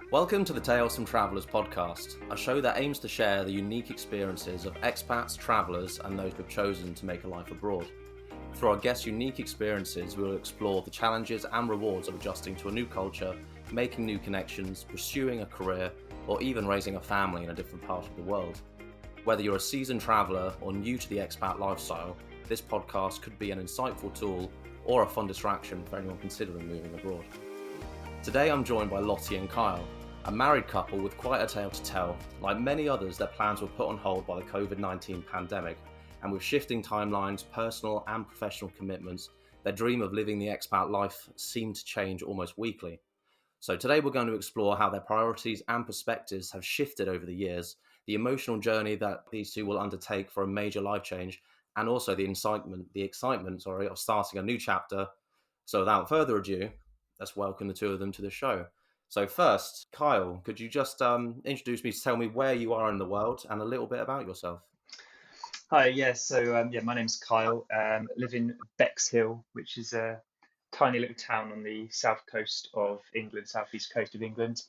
Welcome to the Tales from Travellers podcast, a show that aims to share the unique experiences of expats, travellers, and those who've chosen to make a life abroad. Through our guests' unique experiences, we will explore the challenges and rewards of adjusting to a new culture, making new connections, pursuing a career, or even raising a family in a different part of the world. Whether you're a seasoned traveller or new to the expat lifestyle, this podcast could be an insightful tool or a fun distraction for anyone considering moving abroad. Today I'm joined by Lotti and Kyle, a married couple with quite a tale to tell. Like many others, their plans were put on hold by the COVID-19 pandemic, and with shifting timelines, personal and professional commitments, their dream of living the expat life seemed to change almost weekly. So today we're going to explore how their priorities and perspectives have shifted over the years, the emotional journey that these two will undertake for a major life change, and also the excitement of starting a new chapter. So without further ado, let's welcome the two of them to the show. So first, Kyle, could you just introduce me, tell me where you are in the world and a little bit about yourself? Hi, my name's Kyle. Live in Bexhill, which is a tiny little town on the south coast of England, southeast coast of England.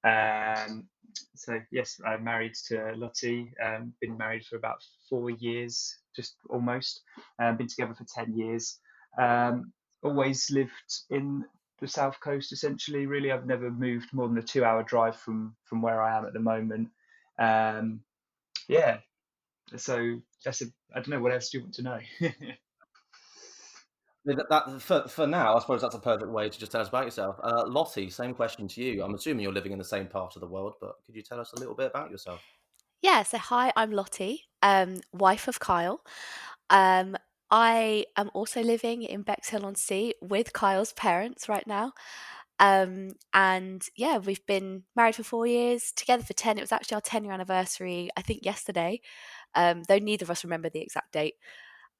Yes, I'm married to Lottie. Been married for about 4 years, just almost. Been together for 10 years. Um, Always lived in the south coast, essentially. Really, I've never moved more than a 2-hour drive from where I am at the moment. Um, yeah, so I don't know, what else do you want to know? For now, I suppose that's a perfect way to just tell us about yourself. Lottie, same question to you. I'm assuming you're living in the same part of the world, but could you tell us a little bit about yourself? Yeah, so hi, I'm Lottie, wife of Kyle. Um, I am also living in Bexhill-on-Sea with Kyle's parents right now. And yeah, we've been married for 4 years, together for 10. It was actually our 10-year anniversary, I think yesterday, though neither of us remember the exact date.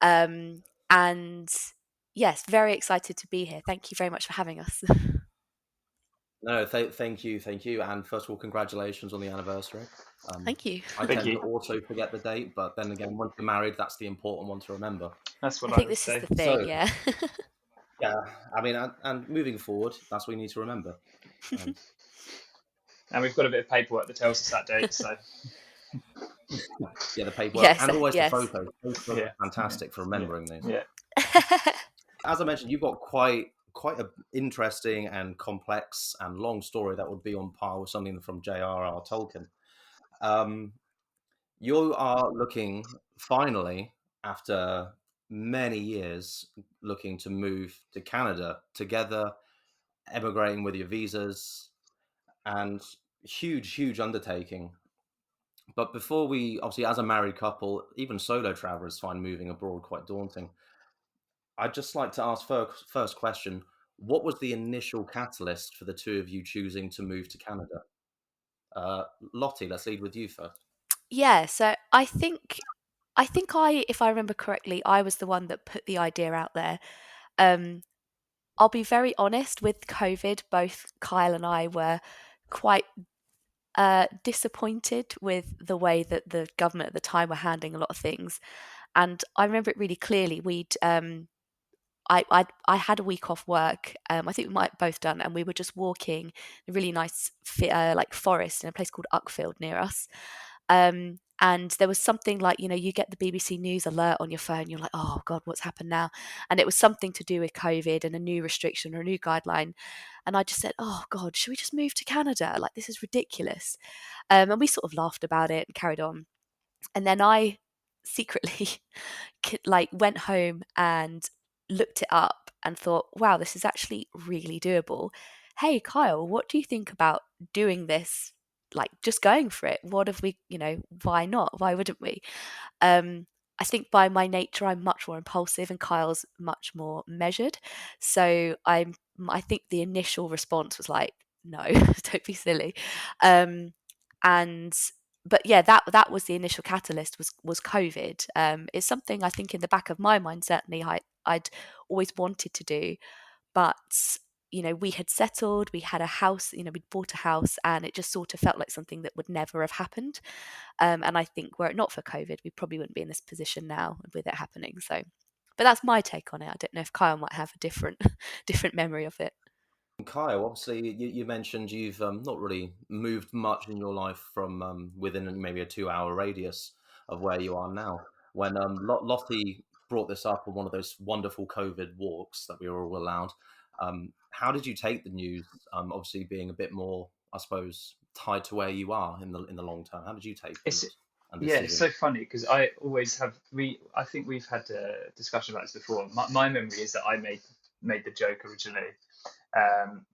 And yes, very excited to be here. Thank you very much for having us. No, thank you. And first of all, congratulations on the anniversary. Thank you. I Thank tend to you. also forget the date, but then again, once you're married, that's the important one to remember. That's I what I think would this is say. the thing, So, yeah. yeah, I mean, and moving forward, that's what we need to remember. Um, And we've got a bit of paperwork that tells us that date. So yeah, the paperwork Yes, and always the yes. photos. Photos yeah, are fantastic for yeah, remembering these. yeah. As I mentioned, you've got quite a interesting and complex and long story that would be on par with something from J.R.R. Tolkien. Um, you are looking finally, after many years, looking to move to Canada together, emigrating with your visas, and huge undertaking. But before we, obviously, as a married couple, even solo travelers find moving abroad quite daunting. I'd just like to ask first question: what was the initial catalyst for the two of you choosing to move to Canada? Uh, Lottie, let's lead with you first. Yeah, so I think if I remember correctly, I was the one that put the idea out there. Um, I'll be very honest, with COVID, both Kyle and I were quite disappointed with the way that the government at the time were handling a lot of things. And I remember it really clearly. I had a week off work. I think we might have both done, and we were just walking a really nice like forest in a place called Uckfield near us. And there was something like, you get the BBC News alert on your phone. You're like, oh God, what's happened now? And it was something to do with COVID and a new restriction or a new guideline. And I just said, oh God, should we just move to Canada? Like, this is ridiculous. And we sort of laughed about it and carried on. And then I secretly like went home and looked it up and thought, wow, this is actually really doable. Hey, Kyle, what do you think about doing this? Like, just going for it. What if we, why not? Why wouldn't we? Um, I think by my nature, I'm much more impulsive, and Kyle's much more measured. So I think the initial response was like, no, don't be silly. Um, and but yeah, that was the initial catalyst, was COVID. It's something I think in the back of my mind, certainly I'd always wanted to do, but we had settled, we had a house, we'd bought a house, and it just sort of felt like something that would never have happened. And I think were it not for COVID, we probably wouldn't be in this position now with it happening. So, but that's my take on it. I don't know if Kyle might have a different different memory of it. Kyle, obviously, you mentioned you've not really moved much in your life from within maybe a 2 hour radius of where you are now. When Lottie brought this up on one of those wonderful COVID walks that we were all allowed, how did you take the news? Obviously, being a bit more, I suppose, tied to where you are in the long term. How did you take It's things and Yeah, it's decision? so funny because I always have I think we've had a discussion about this before. My memory is that I made the joke originally. Um,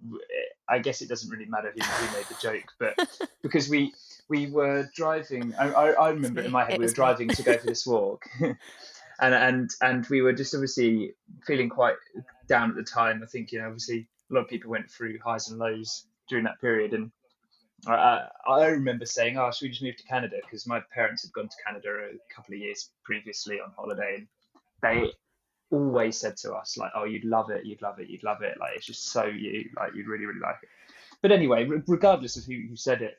I guess it doesn't really matter who made the joke, but because we were driving, I It's remember it in me. my head It we were was me. driving to go for this walk, and we were just obviously feeling quite down at the time. I think obviously a lot of people went through highs and lows during that period, and I remember saying, "Oh, should we just move to Canada?" Because my parents had gone to Canada a couple of years previously on holiday, and they always said to us like, "Oh, you'd love it, you'd love it, you'd love it. Like it's just so you, like you'd really, really like it." But anyway, regardless of who said it,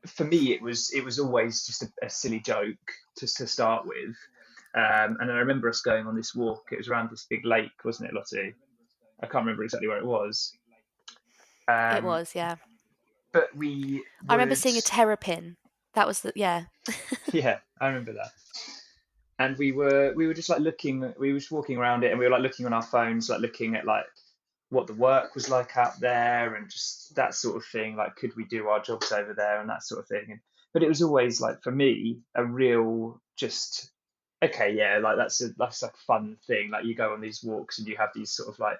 for me it was always just a silly joke to start with. And I remember us going on this walk. It was around this big lake, wasn't it, Lottie? I can't remember exactly where it was. It Um, was, yeah. but we I remember would, seeing a terrapin. That was yeah. yeah, I remember that. And we were just like looking, we were just walking around it, and we were like looking on our phones, like looking at like what the work was like out there, and just that sort of thing. Like, could we do our jobs over there, and that sort of thing. But it was always like for me a real just okay, yeah, like that's like a fun thing. Like you go on these walks and you have these sort of like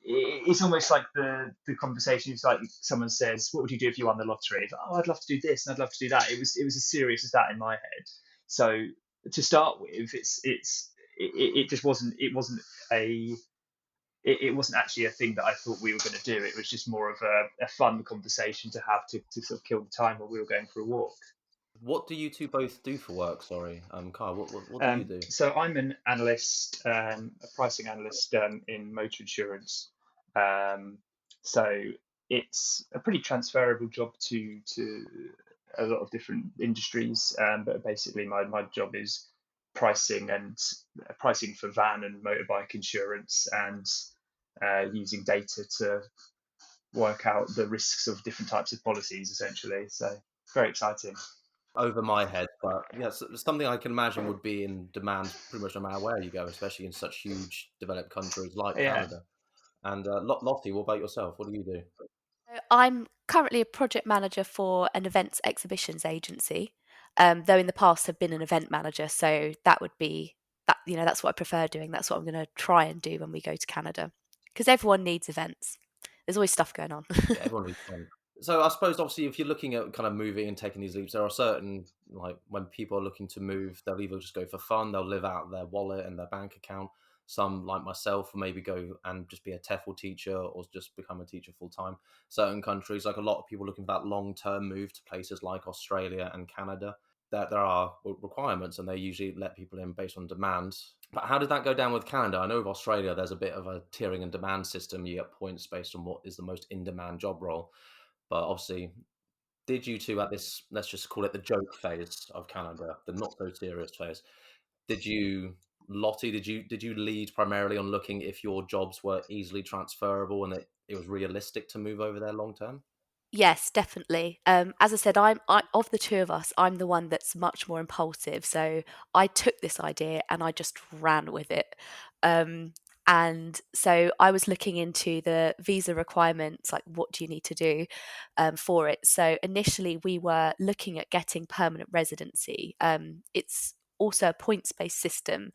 it's almost like the conversation is like someone says, "What would you do if you won the lottery?" It's like, "Oh, I'd love to do this and I'd love to do that." It was as serious as that in my head. So to start with, it just wasn't a it wasn't actually a thing that I thought we were going to do. It was just more of a fun conversation to have to sort of kill the time while we were going for a walk. What do you two both do for work? Sorry, Kyle, what do you do? So I'm an analyst, a pricing analyst in motor insurance. Um, so it's a pretty transferable job to a lot of different industries. But basically, my job is pricing and pricing for van and motorbike insurance, and using data to work out the risks of different types of policies, essentially. So very exciting. Over my head, but yeah, something I can imagine would be in demand pretty much no matter where you go, especially in such huge developed countries like Yeah. Canada. And Lottie, what about yourself? What do you do? So I'm currently a project manager for an events exhibitions agency. Though in the past have been an event manager, so that would be that that's what I prefer doing. That's what I'm going to try and do when we go to Canada, because everyone needs events. There's always stuff going on. Yeah, everyone needs fun. So I suppose obviously if you're looking at kind of moving and taking these leaps, there are certain like when people are looking to move, they'll either just go for fun, they'll live out of their wallet and their bank account. Some like myself will maybe go and just be a TEFL teacher or just become a teacher full time. Certain countries, like a lot of people looking for that long term move to places like Australia and Canada, that there are requirements and they usually let people in based on demand. But how did that go down with Canada? I know with Australia, there's a bit of a tiering and demand system. You get points based on what is the most in demand job role. But obviously, did you two at this, let's just call it the joke phase of Canada, the not so serious phase, did you, Lottie, did you lead primarily on looking if your jobs were easily transferable and it was realistic to move over there long term? Yes, definitely. As I said, of the two of us, I'm the one that's much more impulsive. So I took this idea and I just ran with it. Um, and so I was looking into the visa requirements, like what do you need to do for it. So initially, we were looking at getting permanent residency. It's also a points-based system,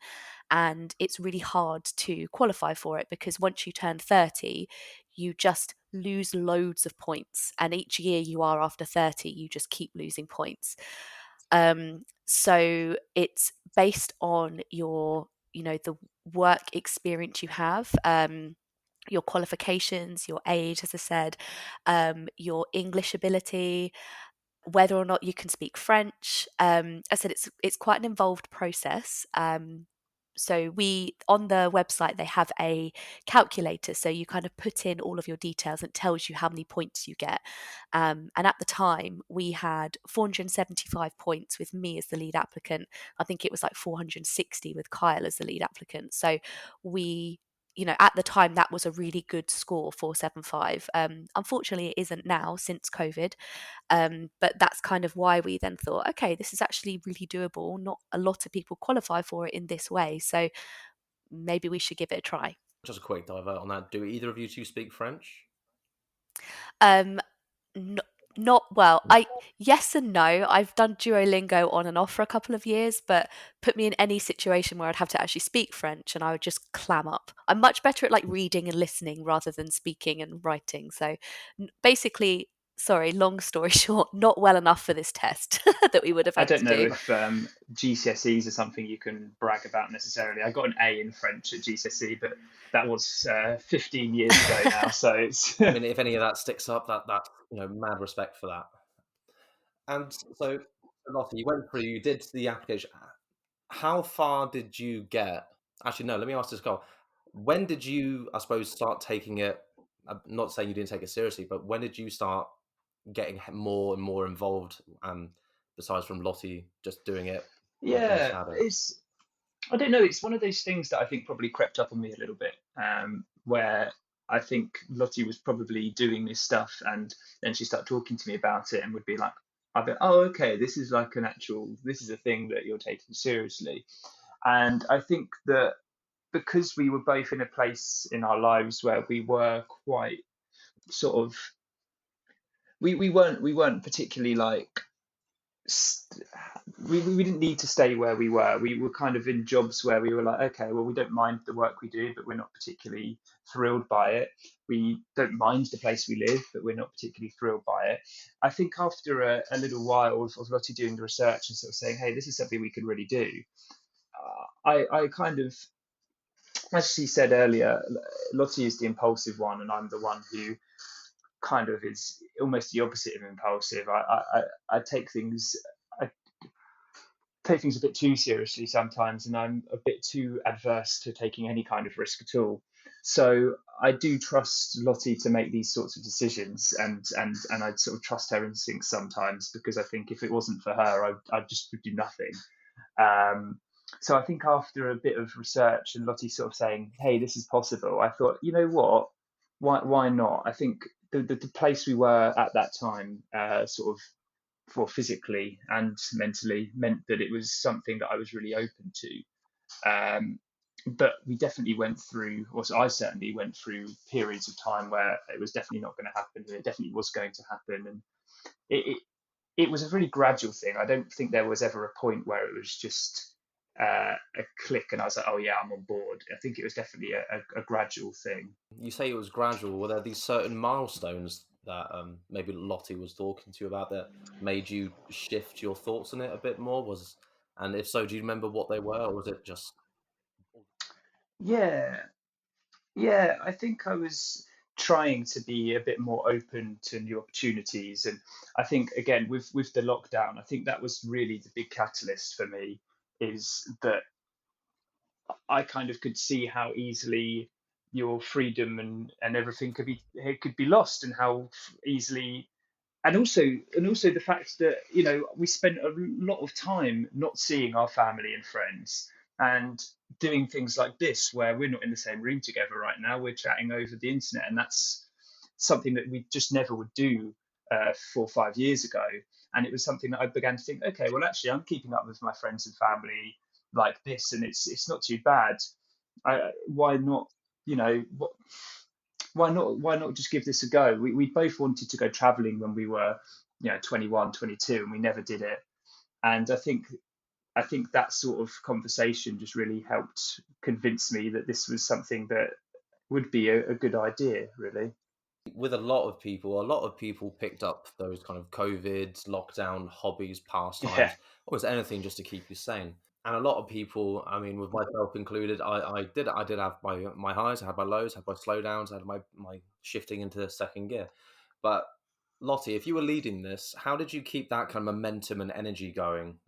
and it's really hard to qualify for it because once you turn 30, you just lose loads of points, and each year you are after 30 you just keep losing points. So it's based on your the work experience you have, your qualifications, your age, as I said, your English ability, whether or not you can speak French. I said it's quite an involved process. So we on the website they have a calculator, so you kind of put in all of your details and it tells you how many points you get. And at the time we had 475 points with me as the lead applicant. I think it was like 460 with Kyle as the lead applicant. So we at the time that was a really good score, 475. Unfortunately, it isn't now since COVID. But that's kind of why we then thought, okay, this is actually really doable. Not a lot of people qualify for it in this way. So maybe we should give it a try. Just a quick divert on that. Do either of you two speak French? Um, not well. Yes and no. I've done Duolingo on and off for a couple of years, but put me in any situation where I'd have to actually speak French and I would just clam up. I'm much better at like reading and listening rather than speaking and writing. So basically, sorry, long story short, not well enough for this test that we would have I had don't to know do. if GCSEs are something you can brag about necessarily. I got an A in French at GCSE, but that was 15 years ago now. So it's. I mean, if any of that sticks up, that mad respect for that. And so, Lotte, you did the application. How far did you get? Actually, no, let me ask this, Carl. When did you, I suppose, start taking it? I'm not saying you didn't take it seriously, but when did you start getting more and more involved? Besides from Lotte just doing it like in the Yeah, shadow. I don't know. It's one of those things that I think probably crept up on me a little bit, where I think Lottie was probably doing this stuff, and then she started talking to me about it, and would be like, "I'd be, oh, okay, this is like this is a thing that you're taking seriously." And I think that because we were both in a place in our lives where we were quite sort of, we weren't particularly like st- we didn't need to stay where we were. We were kind of in jobs where we were like, okay, well, we don't mind the work we do, but we're not particularly thrilled by it. We don't mind the place we live, but we're not particularly thrilled by it. I think after a little while of Lottie doing the research and sort of saying, hey, this is something we could really do, I kind of, as she said earlier, Lottie is the impulsive one, and I'm the one who kind of is almost the opposite of impulsive. I take things I take things a bit too seriously sometimes, and I'm a bit too adverse to taking any kind of risk at all. So I do trust Lottie to make these sorts of decisions, and I sort of trust her instincts sometimes, because I think if it wasn't for her, I just would do nothing. So I think after a bit of research and Lottie sort of saying, "Hey, this is possible," I thought, you know what, why not? I think the place we were at that time, sort of for physically and mentally, meant that it was something that I was really open to. But we definitely went through, or so I certainly went through periods of time where it was definitely not going to happen, and it definitely was going to happen, and it, it it was a really gradual thing. I don't think there was ever a point where it was just a click and I was like, oh yeah, I'm on board. I think it was definitely a gradual thing. You say it was gradual. Were there these certain milestones that maybe Lottie was talking to you about that made you shift your thoughts on it a bit more? And if so, do you remember what they were, or was it just Yeah, yeah. I think I was trying to be a bit more open to new opportunities, and I think again with the lockdown, I think that was really the big catalyst for me. Is that I kind of could see how easily your freedom and everything could be lost, and how easily, and also the fact that we spent a lot of time not seeing our family and friends, and doing things like this where we're not in the same room together right now, we're chatting over the internet, and that's something that we just never would do 4 or 5 years ago. And it was something that I began to think, okay, well, actually, I'm keeping up with my friends and family like this, and it's not too bad. Why not? You know, why not just give this a go? We both wanted to go traveling when we were 21, 22, and we never did it. And I think that sort of conversation just really helped convince me that this was something that would be a good idea, really. with a lot of people picked up those kind of COVID, lockdown hobbies, Yeah. pastimes, almost anything just to keep you sane. And a lot of people, I mean, with myself included, I did have my highs, I had my lows, I had my slowdowns, I had my shifting into second gear. But Lottie, if you were leading this, how did you keep that kind of momentum and energy going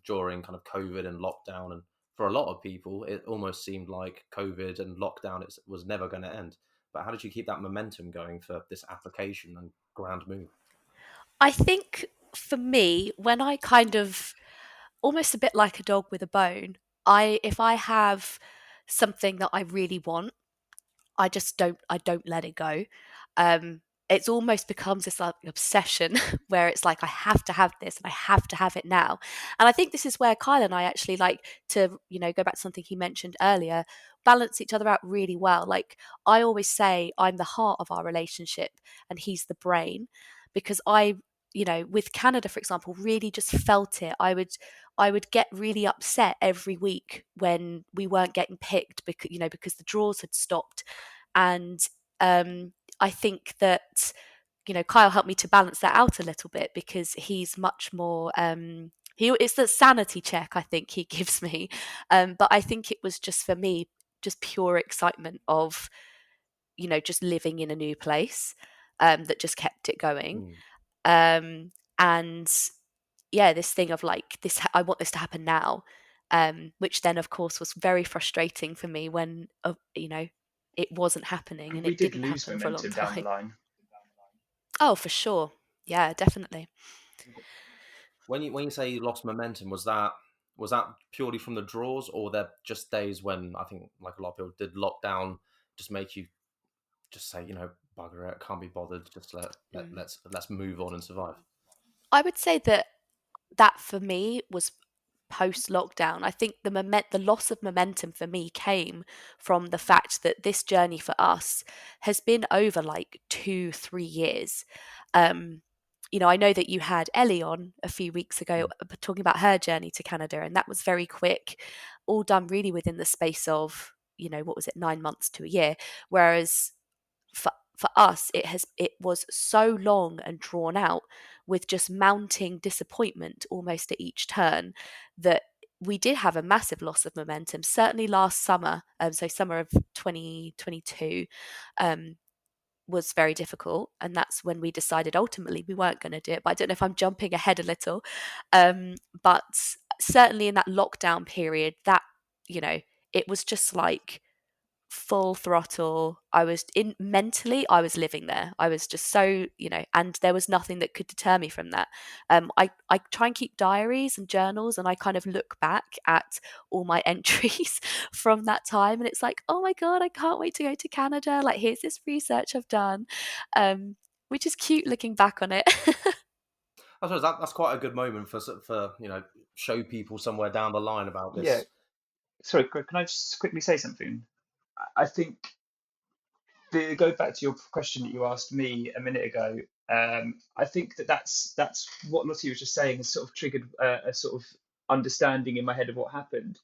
during kind of COVID and lockdown? And for a lot of people, it almost seemed like COVID and lockdown was never going to end. But how did you keep that momentum going for this application and grand move? I think for me, when I kind of almost a bit like a dog with a bone, if I have something that I really want, I don't let it go. It's almost becomes this like obsession where it's like I have to have this and I have to have it now. And I think this is where Kyle and I actually like to, go back to something he mentioned earlier, balance each other out really well. Like I always say I'm the heart of our relationship and he's the brain, because with Canada, for example, really just felt it. I would get really upset every week when we weren't getting picked because the draws had stopped. And I think that Kyle helped me to balance that out a little bit, because he's much more it's the sanity check I think he gives me. But I think it was just for me just pure excitement of just living in a new place, that just kept it going. And yeah, this thing of like this, I want this to happen now, which then of course was very frustrating for me when it wasn't happening, And and we it did didn't lose happen for a long momentum down the time. line. Oh, for sure. Yeah, definitely. When you say you lost momentum, was that purely from the draws, or were there just days when I think like a lot of people did lockdown just make you just say, bugger it, can't be bothered, just Mm. let's move on and survive? I would say that for me was post lockdown. I think the loss of momentum for me came from the fact that this journey for us has been over like 2-3 years. I know that you had Ellie on a few weeks ago, talking about her journey to Canada, and that was very quick, all done really within the space of, what was it, 9 months to a year. Whereas for us, it was so long and drawn out, with just mounting disappointment almost at each turn, that we did have a massive loss of momentum. Certainly last summer, so summer of 2022, was very difficult, and that's when we decided ultimately we weren't going to do it. But I don't know if I'm jumping ahead a little, but certainly in that lockdown period, that it was just like full throttle. I was living there. I was just so, and there was nothing that could deter me from that. I try and keep diaries and journals, and I kind of look back at all my entries from that time, and it's like, oh my God, I can't wait to go to Canada. Like, here's this research I've done, which is cute looking back on it. I suppose that's quite a good moment for show people somewhere down the line about Yeah. this. Sorry, can I just quickly say something? I think go back to your question that you asked me a minute ago. I think that's what Lottie was just saying has sort of triggered a sort of understanding in my head of what happened.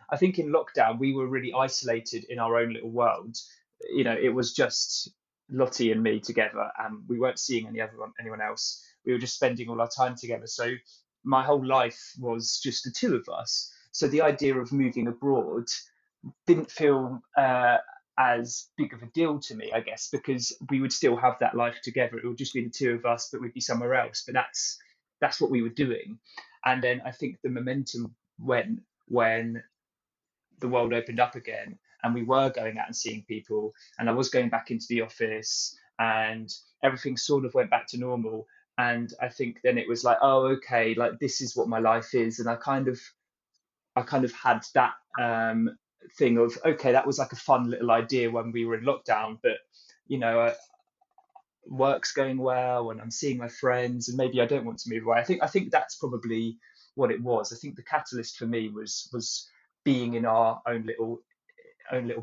I think in lockdown we were really isolated in our own little world. It was just Lottie and me together, and we weren't seeing anyone else. We were just spending all our time together. So my whole life was just the two of us. So the idea of moving abroad didn't feel as big of a deal to me, I guess, because we would still have that life together. It would just be the two of us, but we'd be somewhere else. But that's what we were doing. And then I think the momentum went when the world opened up again, and we were going out and seeing people, and I was going back into the office, and everything sort of went back to normal. And I think then it was like, oh, okay, like this is what my life is. And I kind of had that thing of, okay, that was like a fun little idea when we were in lockdown, but you know, work's going well and I'm seeing my friends, and maybe I don't want to move away. I think that's probably what it was. I think the catalyst for me was being in our own little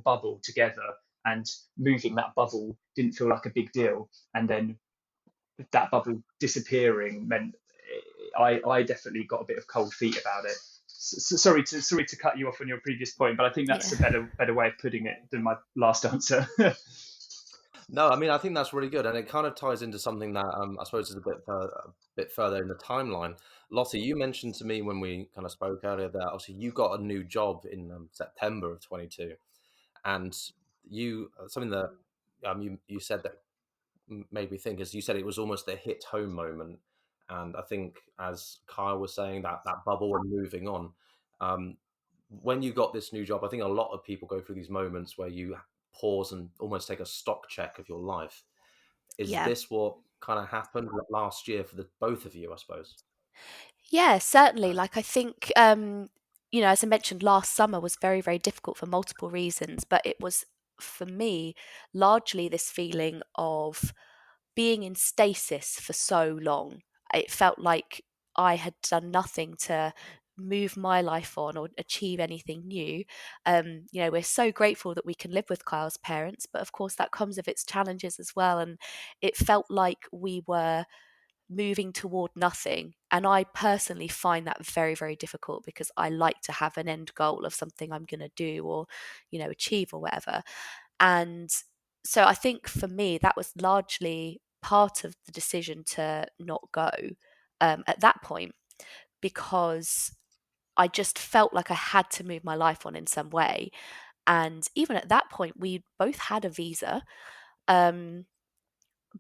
bubble together, and moving that bubble didn't feel like a big deal, and then that bubble disappearing meant I definitely got a bit of cold feet about it. Sorry to cut you off on your previous point, but I think that's Yeah. a better way of putting it than my last answer. No, I mean, I think that's really good, and it kind of ties into something that I suppose is a bit further in the timeline. Lottie, you mentioned to me when we kind of spoke earlier that obviously you got a new job in September of 22, and you something that you said that made me think, as you said, it was almost a hit home moment, and I think as Kyle was saying, that bubble and moving on. Um, when you got this new job, I think a lot of people go through these moments where you pause and almost take a stock check of your life. Is Yeah. this what kind of happened last year for the both of you, I suppose? Yeah, certainly. Like, I think, as I mentioned, last summer was very, very difficult for multiple reasons, but it was for me largely this feeling of being in stasis for so long. It felt like I had done nothing to move my life on or achieve anything new. We're so grateful that we can live with Kyle's parents, but of course that comes with its challenges as well. And it felt like we were moving toward nothing. And I personally find that very, very difficult because I like to have an end goal of something I'm going to do or, achieve or whatever. And so I think for me, that was largely part of the decision to not go at that point, because I just felt like I had to move my life on in some way. And even at that point, we both had a visa.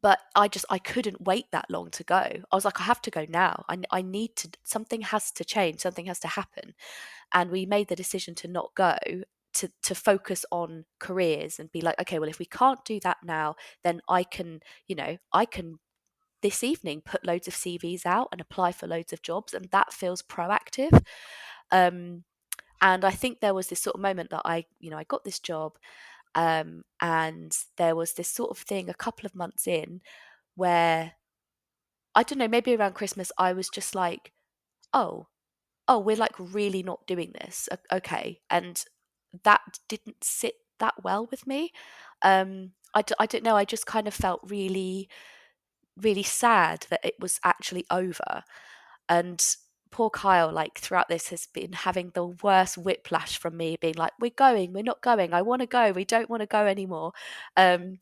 But I couldn't wait that long to go. I was like, I have to go now. I need to, something has to change, something has to happen. And we made the decision to not go, to focus on careers and be like, okay, well, if we can't do that now, then I can this evening put loads of CVs out and apply for loads of jobs. And that feels proactive. And I think there was this sort of moment that I got this job. And there was this sort of thing a couple of months in where, I don't know, maybe around Christmas, I was just like, oh, we're like really not doing this. Okay. And that didn't sit that well with me. I don't know. I just kind of felt really, really sad that it was actually over. And poor Kyle, like throughout this, has been having the worst whiplash from me being like, we're going, we're not going. I want to go. We don't want to go anymore. And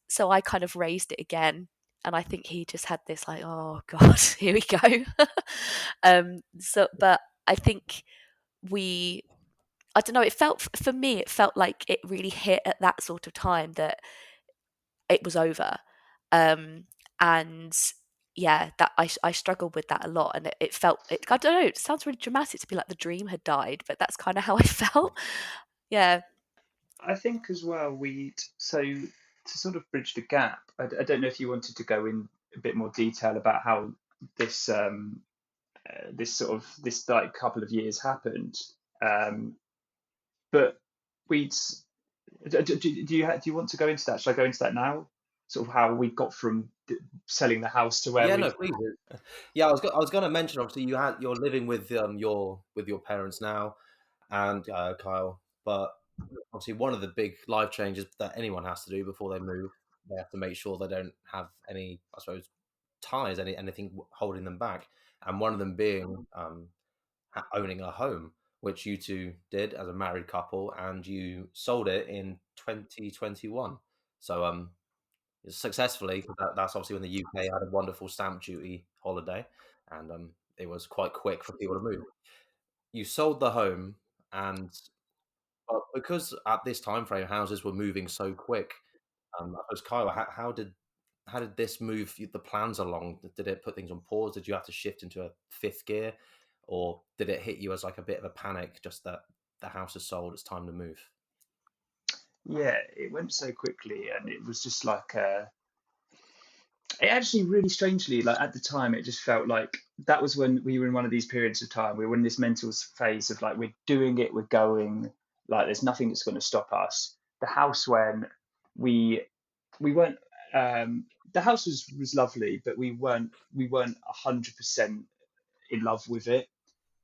so I kind of raised it again. And I think he just had this like, oh God, here we go. But I think I don't know, for me, it felt like it really hit at that sort of time that it was over. And yeah, that I struggled with that a lot. And it felt, I don't know, it sounds really dramatic to be like the dream had died, but that's kind of how I felt. Yeah. I think as well, so to sort of bridge the gap, I don't know if you wanted to go in a bit more detail about how this this like couple of years happened. But we'd do you want to go into that? Should I go into that now? Sort of how we got from selling the house to where Yeah, we. no, please. Yeah, I was going to mention, obviously you're living with your parents now, and Kyle, but obviously one of the big life changes that anyone has to do before they move, they have to make sure they don't have any, I suppose, ties, anything holding them back, and one of them being owning a home, which you two did as a married couple, and you sold it in 2021. So successfully, 'cause that's obviously when the UK had a wonderful stamp duty holiday, and it was quite quick for people to move. You sold the home, and but because at this time frame houses were moving so quick, I suppose, Kyle, how did this move the plans along? Did it put things on pause? Did you have to shift into a fifth gear, or did it hit you as like a bit of a panic, just that the house is sold, it's time to move? Yeah, it went so quickly, and it was just like it actually really strangely, like at the time, it just felt like that was when we were in one of these periods of time. We were in this mental phase of like, we're doing it, we're going, like there's nothing that's going to stop us. The house, when we weren't, the house was lovely, but we weren't 100% in love with it.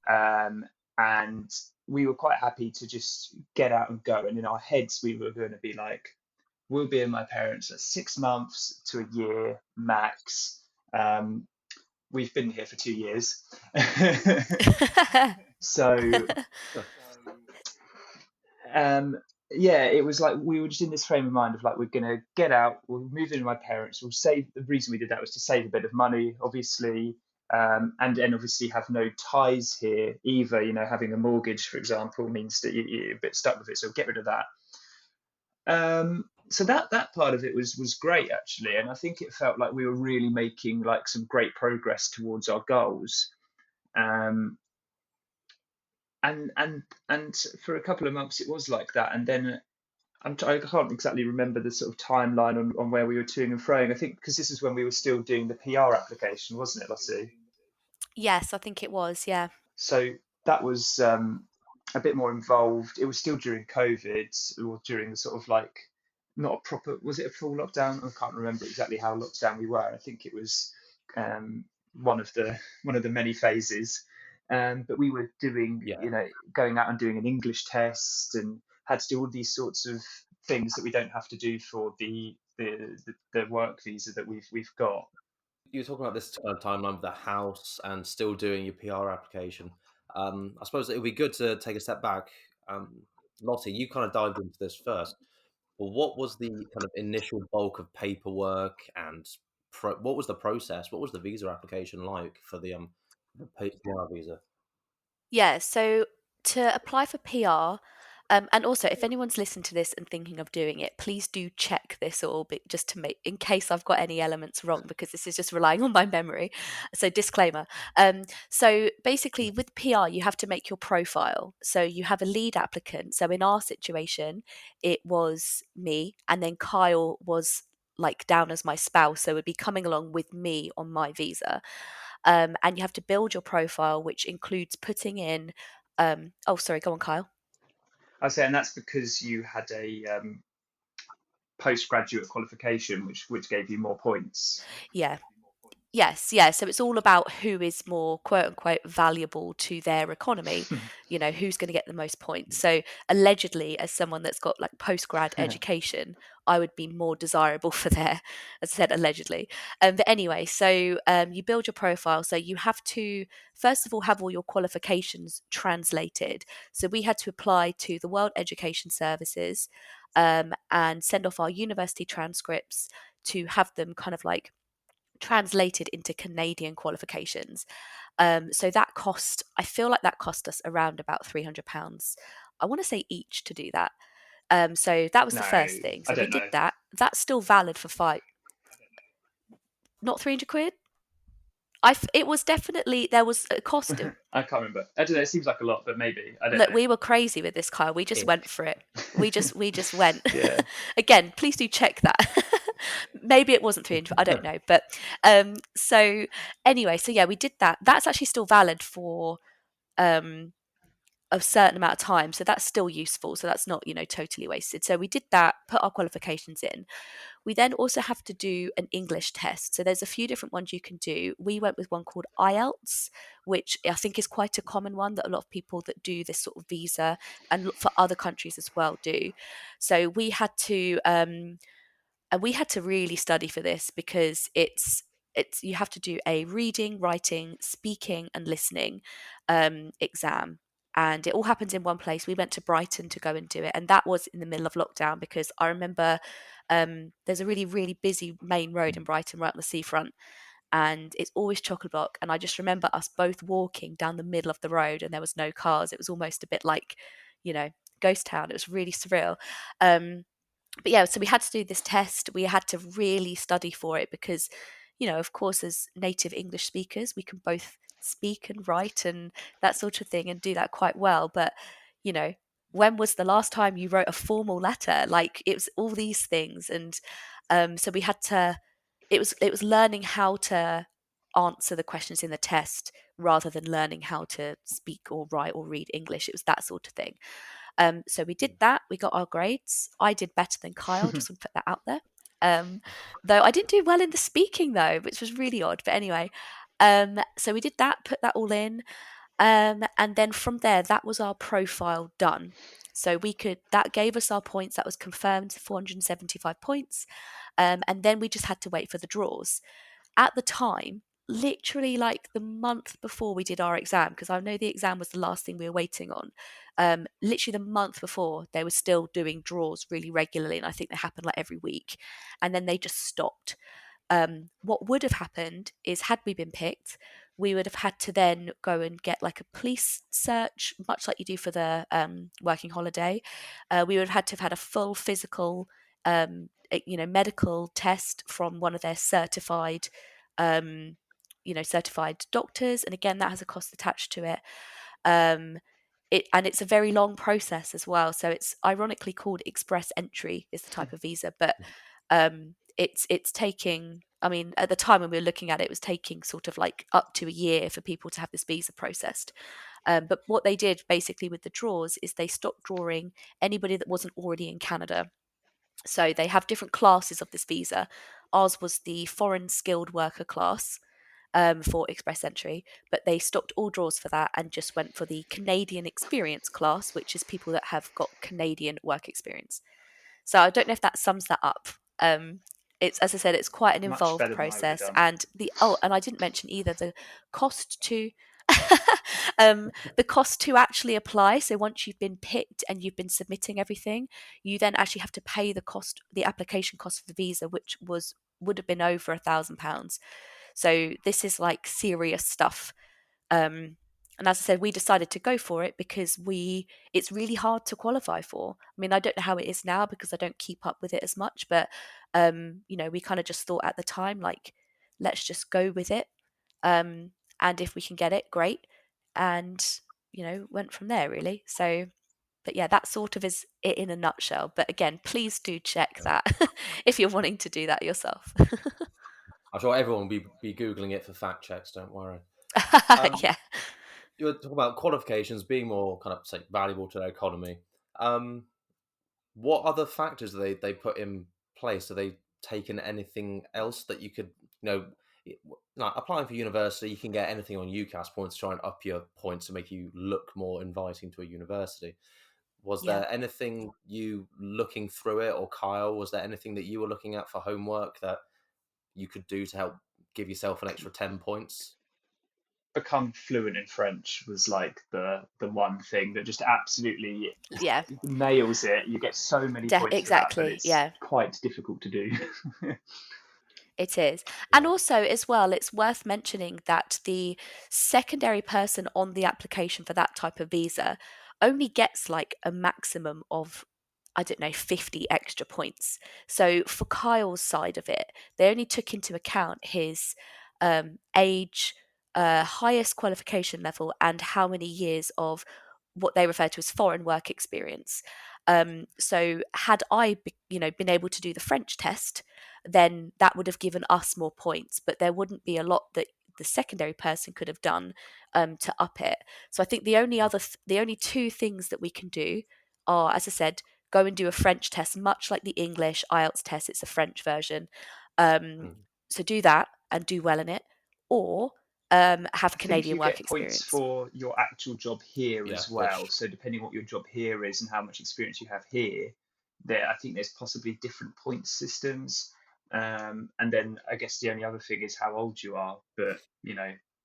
And we were quite happy to just get out and go. And in our heads, we were going to be like, we'll be in my parents for 6 months to a year max. Um, we've been here for 2 years. So yeah, it was like we were just in this frame of mind of like, we're gonna get out, we'll move in with my parents, we'll save. The reason we did that was to save a bit of money, obviously, and then obviously have no ties here either. Having a mortgage, for example, means that you're a bit stuck with it, so get rid of that. So that part of it was great actually, and I think it felt like we were really making like some great progress towards our goals. Um, and for a couple of months it was like that, and then I can't exactly remember the sort of timeline on where we were toing and froing. I think because this is when we were still doing the PR application, wasn't it, Lottie? Yes, I think it was. Yeah. So that was a bit more involved. It was still during COVID, or during the sort of like, not a proper, was it a full lockdown? I can't remember exactly how locked down we were. I think it was um, one of the many phases. But we were doing, Yeah. going out and doing an English test, and had to do all these sorts of things that we don't have to do for the work visa that we've got. You were talking about this kind of timeline with the house and still doing your PR application. I suppose it would be good to take a step back. Lottie, you kind of dived into this first. Well, what was the kind of initial bulk of paperwork and what was the process? What was the visa application like for the PR visa? Yeah, so to apply for PR, and also if anyone's listened to this and thinking of doing it, please do check this all just to make, in case I've got any elements wrong, because this is just relying on my memory. So disclaimer. So basically with PR, you have to make your profile. So you have a lead applicant. So in our situation, it was me, and then Kyle was like down as my spouse, so would be coming along with me on my visa. And you have to build your profile, which includes putting in. Oh, sorry, go on, Kyle. I say, and that's because you had a postgraduate qualification, which gave you more points. Yeah. Yes, yeah. So it's all about who is more quote unquote valuable to their economy, who's going to get the most points. So allegedly, as someone that's got like postgrad education, I would be more desirable for their, as I said, allegedly. But anyway, so you build your profile. So you have to, first of all, have all your qualifications translated. So we had to apply to the World Education Services and send off our university transcripts to have them kind of like translated into Canadian qualifications. So that cost, I feel like that cost us around about £300. I want to say each to do that. So that was No, the first thing. I So we don't did know. that. That's still valid for not £300. It was definitely, there was a cost. I can't remember. I don't know. It seems like a lot, but maybe I don't Look, know. we were crazy with this, Kyle. We just went for it. We just went. Yeah. Again, please do check that. Maybe it wasn't 300. I don't know. But so anyway, so yeah, we did that. That's actually still valid for a certain amount of time. So that's still useful. So that's not, totally wasted. So we did that, put our qualifications in. We then also have to do an English test. So there's a few different ones you can do. We went with one called IELTS, which I think is quite a common one that a lot of people that do this sort of visa and look for other countries as well do. So we had to really study for this because it's you have to do a reading, writing, speaking, and listening exam. And it all happens in one place. We went to Brighton to go and do it. And that was in the middle of lockdown because I remember there's a really, really busy main road in Brighton right on the seafront. And it's always chock-a-block. And I just remember us both walking down the middle of the road and there was no cars. It was almost a bit like, ghost town. It was really surreal. But yeah, so we had to do this test. We had to really study for it because, of course, as native English speakers, we can both speak and write and that sort of thing and do that quite well. But, when was the last time you wrote a formal letter? Like it was all these things. And so we had to, it was learning how to answer the questions in the test rather than learning how to speak or write or read English. It was that sort of thing. So we did that. We got our grades. I did better than Kyle. Just want to put that out there. Though I didn't do well in the speaking though, which was really odd. But anyway, so we did that. Put that all in, and then from there, that was our profile done. So that gave us our points. That was confirmed, 475 points, and then we just had to wait for the draws. At the time, literally like the month before we did our exam, because I know the exam was the last thing we were waiting on. Literally the month before, they were still doing draws really regularly, and I think they happened like every week, and then they just stopped. What would have happened is, had we been picked, we would have had to then go and get like a police search, much like you do for the working holiday. We would have had to have had a full physical, medical test from one of their certified certified doctors, and again that has a cost attached to it. And it's a very long process as well. So it's ironically called express entry is the type of visa, but it's taking I mean, at the time when we were looking at it, it was taking sort of like up to a year for people to have this visa processed. But what they did basically with the draws is they stopped drawing anybody that wasn't already in Canada. So they have different classes of this visa. Ours was the foreign skilled worker class for express entry, but they stopped all draws for that and just went for the Canadian experience class, which is people that have got Canadian work experience. So I don't know if that sums that up. It's, as I said, it's quite an Much involved better than I would have process, done. and and I didn't mention either the cost to the cost to actually apply. So once you've been picked and you've been submitting everything, you then actually have to pay the application cost for the visa, which would have been over £1,000. So this is like serious stuff. And as I said, we decided to go for it because it's really hard to qualify for. I mean, I don't know how it is now because I don't keep up with it as much, but we kind of just thought at the time, like, let's just go with it. And if we can get it, great. And, went from there really. So, but yeah, that sort of is it in a nutshell. But again, please do check that if you're wanting to do that yourself. I'm sure everyone will be Googling it for fact checks, don't worry. Yeah. You were talking about qualifications being more kind of, say, valuable to their economy. What other factors do they put in place? Are they taken anything else that you could, like applying for university, you can get anything on UCAS points to try and up your points to make you look more inviting to a university. Was Yeah. there anything you looking through it, or Kyle, was there anything that you were looking at for homework that you could do to help give yourself an extra 10 points? Become fluent in French was like the one thing that just absolutely Yeah. nails it. You get so many points for that, but Exactly. it's Yeah. quite difficult to do. It is. Yeah. And also, as well, it's worth mentioning that the secondary person on the application for that type of visa only gets like a maximum of, I don't know, 50 extra points. So for Kyle's side of it, they only took into account his age, highest qualification level, and how many years of what they refer to as foreign work experience. So had I, been able to do the French test, then that would have given us more points, but there wouldn't be a lot that the secondary person could have done to up it. So I think the only two things that we can do are, as I said, go and do a French test, much like the English IELTS test. It's a French version. Mm. So do that and do well in it, or have I think Canadian you work get points experience. for your actual job here Yeah, as well. which So depending what your job here is and how much experience you have here, I think there's possibly different point systems. And then I guess the only other thing is how old you are, but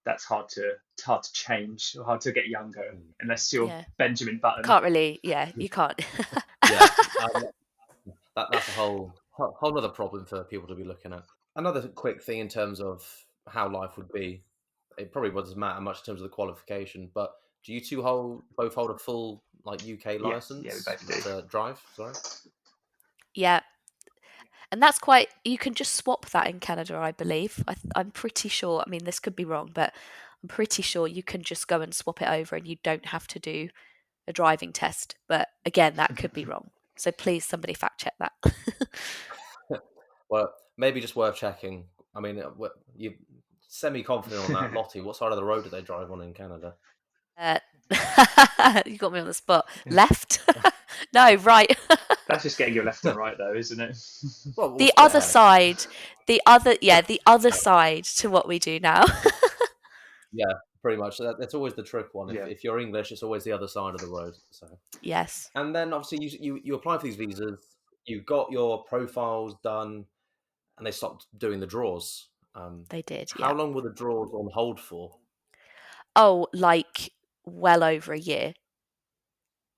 that's it's hard to change or hard to get younger unless you're Yeah, Benjamin Button. can't really. Yeah, you can't. yeah, that's a whole other problem for people to be looking at. Another quick thing in terms of how life would be, it probably doesn't matter much in terms of the qualification, but do you two both hold a full like UK Yeah, we license both do. to drive? Sorry. Yeah, and that's quite. You can just swap that in Canada, I believe. I'm pretty sure. I mean, this could be wrong, but I'm pretty sure you can just go and swap it over, and you don't have to do a driving test. But again, that could be wrong. So please, somebody fact check that. Well, maybe just worth checking. I mean, you semi-confident on that. Lotti, what side of the road do they drive on in Canada? Uh, you got me on the spot. Left? No, right. That's just getting your left and right, though, isn't it? Well, we'll The split other hairs. side. The other side to what we do now. Yeah, pretty much. That's always the trick one. Yeah. If you're English, it's always the other side of the road. So, Yes, and then obviously you apply for these visas. You got your profiles done, and they stopped doing the draws. they did. How Yeah. long were the draws on hold for? Oh, like well over a year.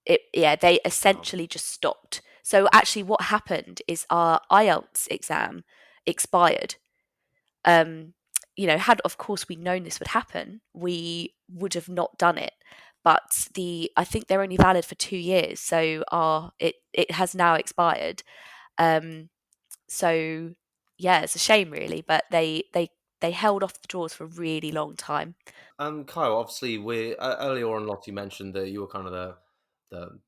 They Wow. essentially just stopped. So actually what happened is our IELTS exam expired. Had of course we known this would happen, we would have not done it. But I think they're only valid for 2 years, so it has now expired. So yeah, it's a shame really, but they held off the draws for a really long time. Kyle, obviously, we earlier on, Lottie mentioned that you were kind of the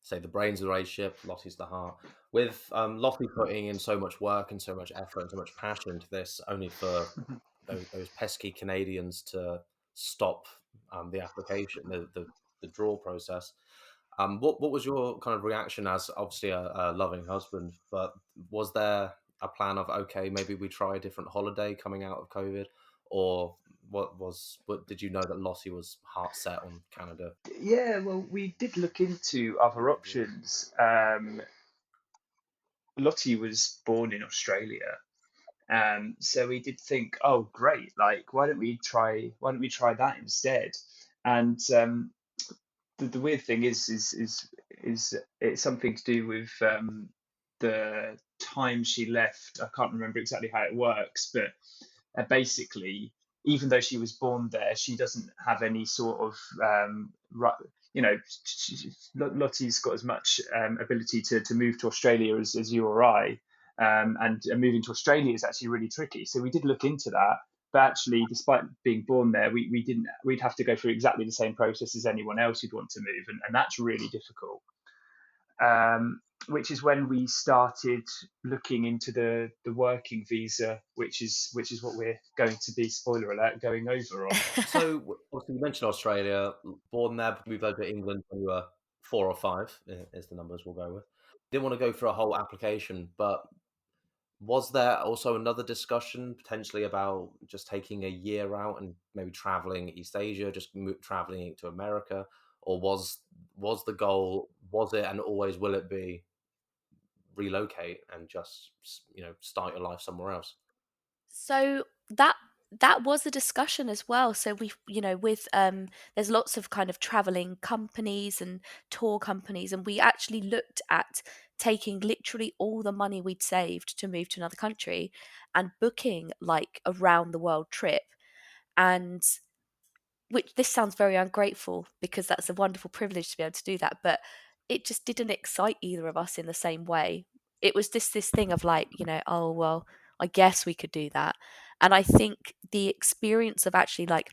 say the brains of the relationship, Lottie's the heart. With Lottie putting in so much work and so much effort and so much passion into this, only for those pesky Canadians to stop the application, the draw process. What was your kind of reaction as obviously a loving husband? But was there a plan of, okay, maybe we try a different holiday coming out of COVID, or what did you know that Lottie was heart set on Canada? Yeah, well, we did look into other options. Lottie was born in Australia, so we did think, oh, great, like why don't we try that instead? And the weird thing is it's something to do with the time she left. I can't remember exactly how it works, but basically, even though she was born there, she doesn't have any sort of you know, Lottie's got as much ability to move to Australia as you or I, and moving to Australia is actually really tricky. So we did look into that, but actually, despite being born there, we didn't. We'd have to go through exactly the same process as anyone else who'd want to move, and that's really difficult. Which is when we started looking into the working visa, which is what we're going to be, spoiler alert, going over on. So obviously you mentioned Australia, born there, moved over to England when you were 4 or 5, is the numbers we'll go with. Didn't want to go through a whole application, but was there also another discussion potentially about just taking a year out and maybe traveling East Asia, just traveling to America, or was the goal, was it and always will it be relocate and just start your life somewhere else? So that was a discussion as well. So we, with there's lots of kind of traveling companies and tour companies, and we actually looked at taking literally all the money we'd saved to move to another country and booking like a round the world trip. And which this sounds very ungrateful because that's a wonderful privilege to be able to do that, but it just didn't excite either of us in the same way. It was just this thing of like, oh well, I guess we could do that. And I think the experience of actually like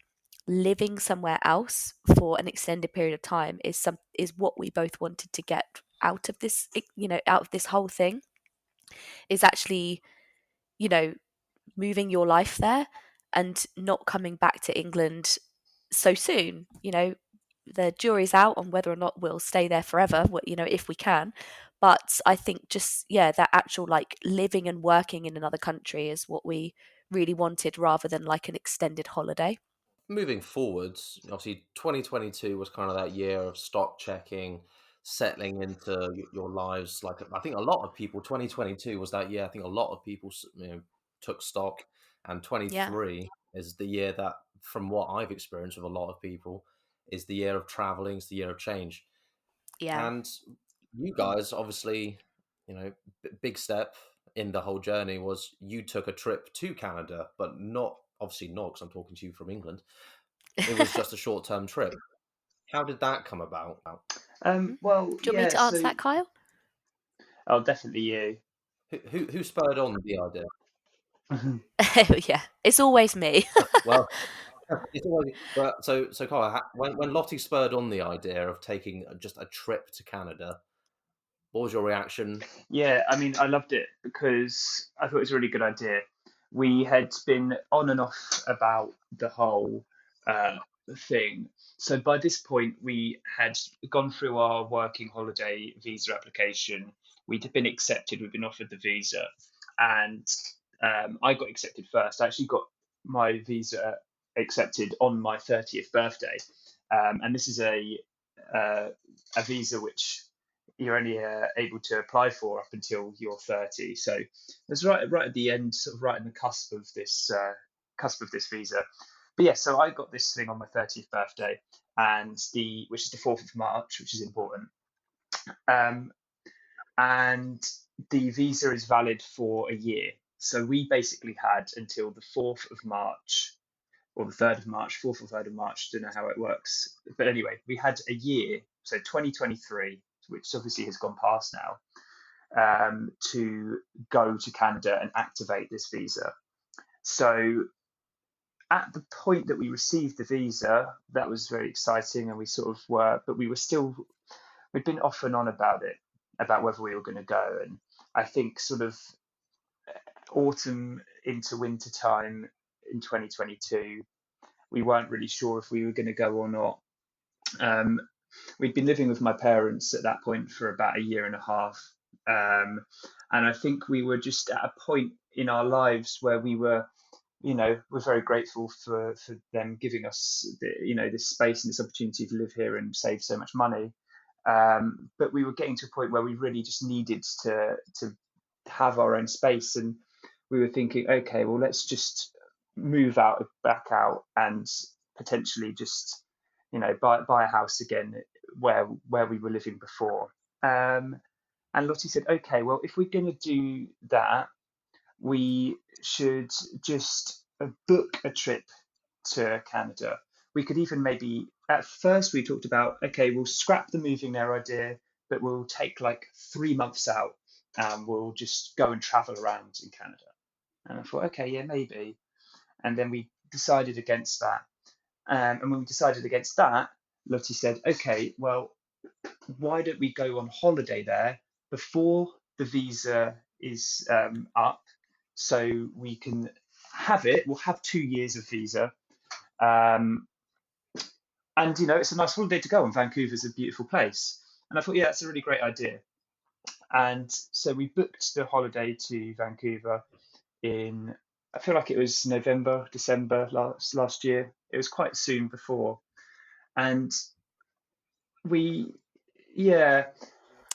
living somewhere else for an extended period of time is what we both wanted to get out of this, out of this whole thing, is actually, you know, moving your life there and not coming back to England so soon. The jury's out on whether or not we'll stay there forever, if we can. But I think just, yeah, that actual like living and working in another country is what we really wanted rather than like an extended holiday. Moving forwards, obviously 2022 was kind of that year of stock checking, settling into your lives. Like I think a lot of people, 2022 was that year. I think a lot of people, took stock, and Yeah. 23 is the year that, from what I've experienced with a lot of people, is the year of traveling, it's the year of change. Yeah. And you guys, obviously, big step in the whole journey was you took a trip to Canada, but not obviously not because I'm talking to you from England. It was just a short-term trip. How did that come about? Mhm. Well, Do you want me yeah, to answer so that, Kyle? oh, definitely you. Who spurred on the idea? Yeah, it's always me. Well, it's always, but so Carl, when Lottie spurred on the idea of taking just a trip to Canada, what was your reaction? Yeah, I mean, I loved it because I thought it was a really good idea. We had been on and off about the whole uh, thing. So by this point, we had gone through our working holiday visa application. We'd been accepted, we'd been offered the visa, and I got accepted first. I actually got my visa accepted on my 30th birthday. And this is uh, a visa which you're only able to apply for up until you're 30. So it's right at the end, sort of right in the cusp of this visa. But yeah, so I got this thing on my 30th birthday, and which is the 4th of March, which is important. Um, and the visa is valid for a year. So we basically had until the 4th of March or the 3rd of March, 4th or 3rd of March, don't know how it works. But anyway, we had a year, so 2023, which obviously has gone past now, to go to Canada and activate this visa. So at the point that we received the visa, that was very exciting, and we sort of were, but we were still we'd been off and on about it, about whether we were going to go. And I think sort of autumn into winter time in 2022, we weren't really sure if we were going to go or not. Um, we'd been living with my parents at that point for about a year and a half. And I think we were just at a point in our lives where we were, we're very grateful for them giving us, this space and this opportunity to live here and save so much money. But we were getting to a point where we really just needed to have our own space, and we were thinking, okay, well, let's just move back out, and potentially just, buy a house again where we were living before. And Lottie said, okay, well, if we're going to do that, we should just book a trip to Canada. We could even maybe, at first, we talked about, okay, we'll scrap the moving there idea, but we'll take like 3 months out and we'll just go and travel around in Canada. And I thought, okay, yeah, maybe. And then we decided against that. And when we decided against that, Lottie said, okay, well, why don't we go on holiday there before the visa is up, so we can have it. We'll have 2 years of visa. And it's a nice holiday to go on. Vancouver's a beautiful place. And I thought, yeah, that's a really great idea. And so we booked the holiday to Vancouver in, I feel like it was November, December last year. It was quite soon before. And yeah.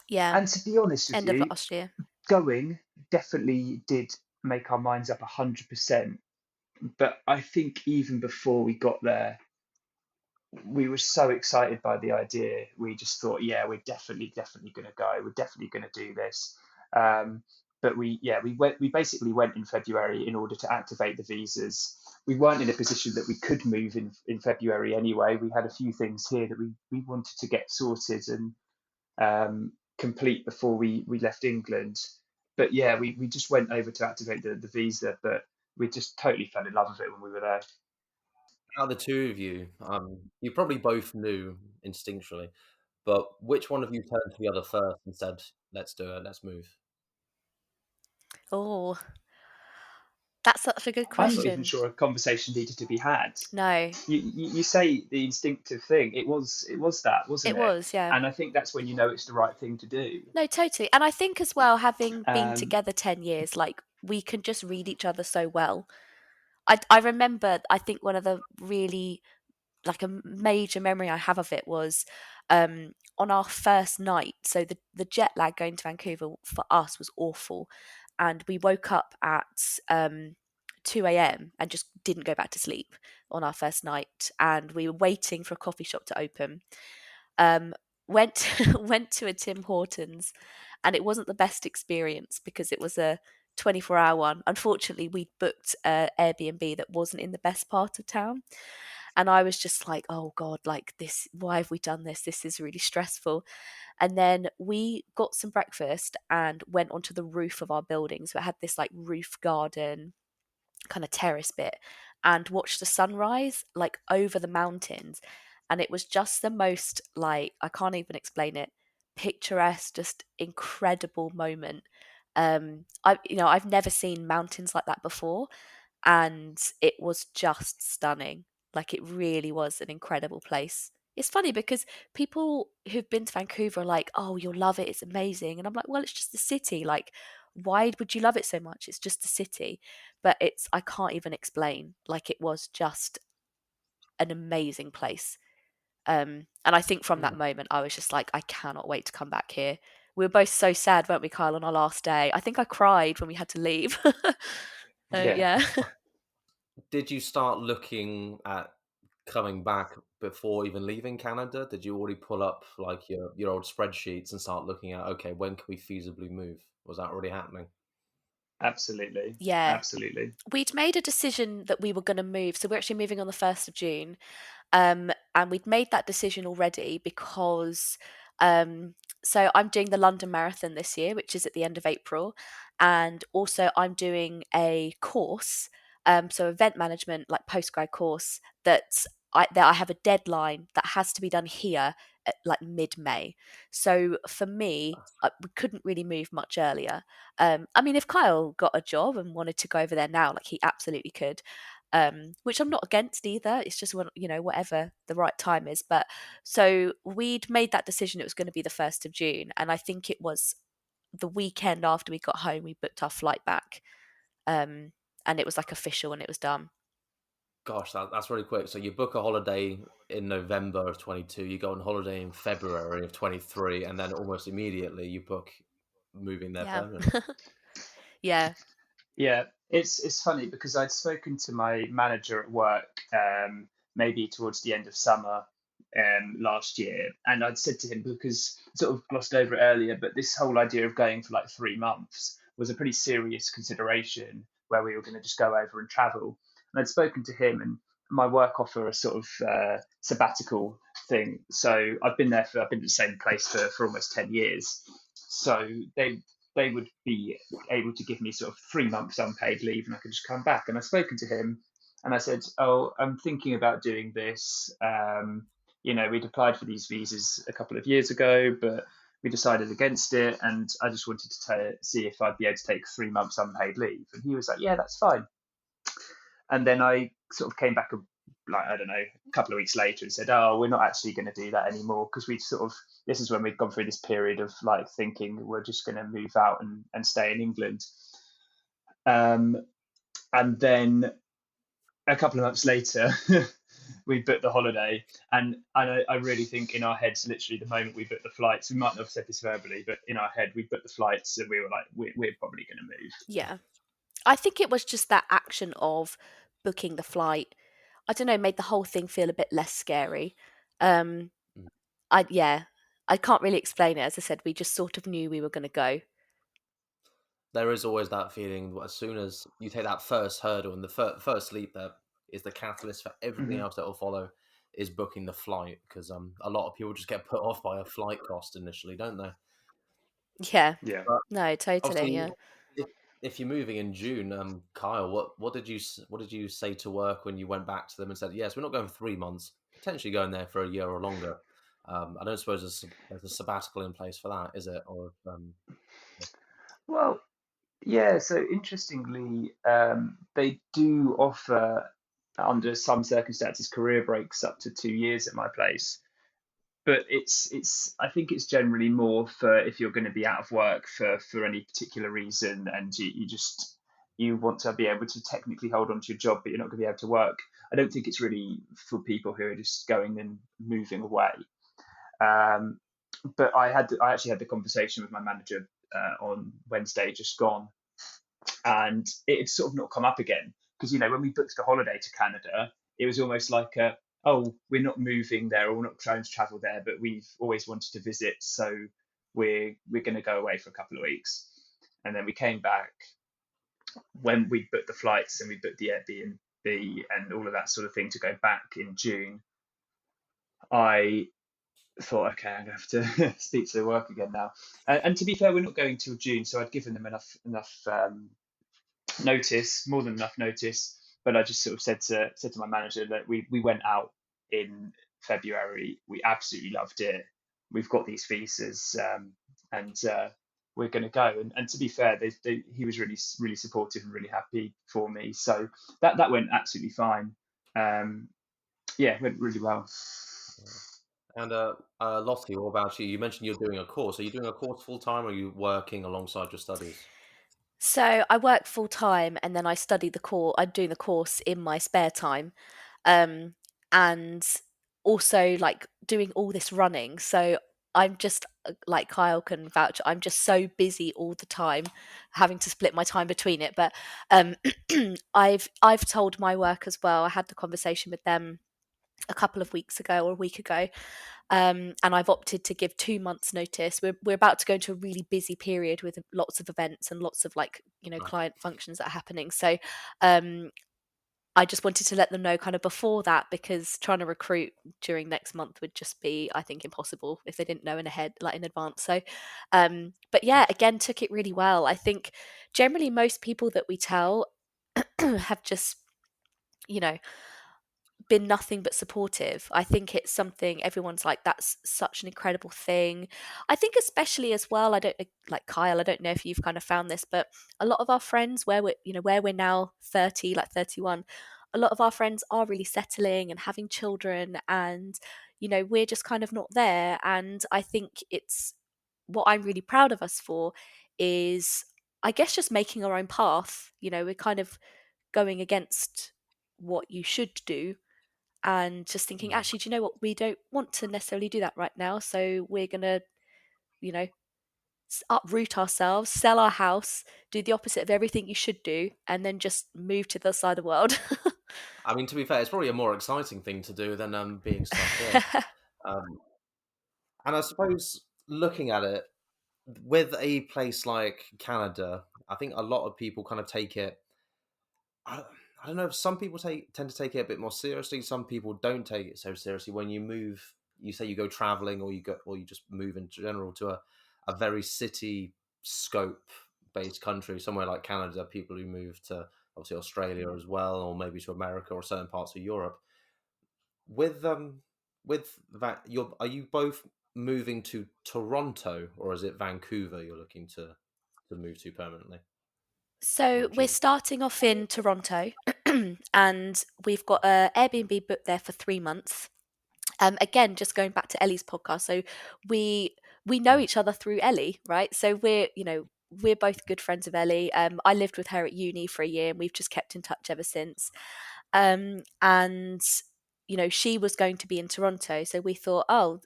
And to be honest with End of you, last year. going definitely did make our minds up 100%. But I think even before we got there, we were so excited by the idea. We just thought, yeah, we're definitely going to go. We're definitely going to do this. But we basically went in February in order to activate the visas. We weren't in a position that we could move in February anyway. We had a few things here that we wanted to get sorted and complete before we left England. But yeah, we just went over to activate the visa, but we just totally fell in love with it when we were there. Out of the two of you, you probably both knew instinctually, but which one of you turned to the other first and said, "Let's do it, let's move"? Oh, that's such a good question. I'm not even sure a conversation needed to be had. No. You say the instinctive thing. It was that, wasn't it? It was, yeah. And I think that's when you know it's the right thing to do. No, totally. And I think as well, having been together 10 years, like, we can just read each other so well. I remember, I think one of the really, like, a major memory I have of it was on our first night. So the jet lag going to Vancouver for us was awful. And we woke up at 2 a.m. and just didn't go back to sleep on our first night. And we were waiting for a coffee shop to open. Went went to a Tim Hortons, and it wasn't the best experience because it was a 24-hour one. Unfortunately, we booked an Airbnb that wasn't in the best part of town. And I was just like, oh God, like this, why have we done this? This is really stressful. And then we got some breakfast and went onto the roof of our building. So it had this like roof garden kind of terrace bit, and watched the sunrise like over the mountains. And it was just the most, like, I can't even explain it, picturesque, just incredible moment. I've never seen mountains like that before, and it was just stunning. Like, it really was an incredible place. It's funny because people who've been to Vancouver are like, oh, you'll love it, it's amazing. And I'm like, well, it's just a city. Like, why would you love it so much? It's just a city. But I can't even explain. Like, it was just an amazing place. And I think from that moment, I was just like, I cannot wait to come back here. We were both so sad, weren't we, Kyle, on our last day? I think I cried when we had to leave. Yeah. Did you start looking at coming back before even leaving Canada? Did you already pull up like your old spreadsheets and start looking at, okay, when can we feasibly move? Was that already happening? Absolutely. Yeah. Absolutely. We'd made a decision that we were going to move. So we're actually moving on the 1st of June. And we'd made that decision already because so I'm doing the London Marathon this year, which is at the end of April. And also I'm doing a course, so event management, like postgrad course, that I have a deadline that has to be done here like mid-May. So for me, we couldn't really move much earlier. I mean, if Kyle got a job and wanted to go over there now, like he absolutely could. Which I'm not against either. It's just whatever the right time is. But so we'd made that decision. It was going to be the 1st of June, and I think it was the weekend after we got home, we booked our flight back, and it was like official and it was done. Gosh, that's really quick. So you book a holiday in November of 22, you go on holiday in February of 23, and then almost immediately you book moving there Yeah. permanently. Yeah. Yeah, it's funny because I'd spoken to my manager at work, maybe towards the end of summer last year, and I'd said to him, because sort of glossed over it earlier, but this whole idea of going for like 3 months was a pretty serious consideration where we were going to just go over and travel. And I'd spoken to him, and my work offer a sort of sabbatical thing. So I've been at the same place for almost 10 years. So they would be able to give me sort of 3 months unpaid leave and I could just come back. And I've spoken to him and I said, oh, I'm thinking about doing this. We'd applied for these visas a couple of years ago, but we decided against it. And I just wanted to see if I'd be able to take 3 months unpaid leave. And he was like, yeah, that's fine. And then I sort of came back, like, I don't know, a couple of weeks later and said, oh, we're not actually going to do that anymore, because this is when we'd gone through this period of like thinking we're just going to move out and stay in England. And then a couple of months later, we booked the holiday. And I really think in our heads, literally the moment we booked the flights, we might not have said this verbally, but in our head, we booked the flights and we were like, we're probably going to move. Yeah. I think it was just that action of booking the flight. I don't know, made the whole thing feel a bit less scary. Um, Mm. I can't really explain it. As I said, we just sort of knew we were going to go. There is always that feeling as soon as you take that first hurdle, and the first leap there is the catalyst for everything Mm-hmm. else that will follow, is booking the flight, because a lot of people just get put off by a flight cost initially, don't they? Yeah. Yeah. But No, totally. obviously, Yeah. if you're moving in June, Kyle, what did you say to work when you went back to them and said, yes, we're not going for 3 months, potentially going there for a year or longer? I don't suppose there's a sabbatical in place for that, is it? Or Well, yeah, so interestingly, they do offer, under some circumstances, career breaks up to 2 years at my place. But I think it's generally more for if you're going to be out of work for any particular reason, and you want to be able to technically hold on to your job, but you're not going to be able to work. I don't think it's really for people who are just going and moving away. Um, but I actually had the conversation with my manager on Wednesday, just gone, and it had sort of not come up again, because when we booked the holiday to Canada, it was almost like oh, we're not moving there, or we're not trying to travel there, but we've always wanted to visit, so we're going to go away for a couple of weeks. And then we came back when we booked the flights and we booked the Airbnb and all of that sort of thing to go back in June. I thought, okay, I'm going to have to speak to the work again now. And to be fair, we're not going till June, so I'd given them enough notice, more than enough notice. But I just sort of said to my manager that we went out in February. We absolutely loved it. We've got these visas, and we're going to go. And to be fair, he was really supportive and really happy for me. So that went absolutely fine. Yeah, it went really well. And Lottie, what about you? You mentioned you're doing a course. Are you doing a course full time, or are you working alongside your studies? So I work full time and then I study the course. I'm doing the course in my spare time, um, and also like doing all this running. So I'm just like Kyle can vouch. I'm just so busy all the time, having to split my time between it. But um, I've told my work as well. I had the conversation with them a couple of weeks ago or a week ago, and I've opted to give 2 months' notice. We're about to go into a really busy period with lots of events and lots of Right. client functions that are happening. So um, I just wanted to let them know kind of before that, because trying to recruit during next month would just be, I think, impossible if they didn't know in advance. So, but yeah, again, took it really well. I think generally most people that we tell have just, you know, been nothing but supportive. I think it's something everyone's like, that's such an incredible thing. I think especially as well, I don't like Kyle, I don't know if you've kind of found this, but a lot of our friends where we're now 30, like 31, a lot of our friends are really settling and having children, and we're just kind of not there. And I think it's what I'm really proud of us for is, I guess, just making our own path. We're kind of going against what you should do, and just thinking, Mm. actually, do you know what? We don't want to necessarily do that right now. So we're going to, you know, uproot ourselves, sell our house, do the opposite of everything you should do, and then just move to the other side of the world. I mean, to be fair, it's probably a more exciting thing to do than being stuck here. Um, and I suppose looking at it with a place like Canada, I think a lot of people kind of take it. I, I don't know if some people tend to take it a bit more seriously. Some people don't take it so seriously. When you move, you say you go traveling, or you just move in general to a very city scope based country, somewhere like Canada. People who move to obviously Australia as well, or maybe to America or certain parts of Europe. With that, are you both moving to Toronto, or is it Vancouver you're looking to move to permanently, or So we're achieve? starting off in Toronto, and we've got a Airbnb booked there for 3 months. Again, just going back to Ellie's podcast, so we we know Mm. each other through Ellie, right? So we're both good friends of Ellie. I lived with her at uni for a year, and we've just kept in touch ever since. And she was going to be in Toronto, so we thought, oh,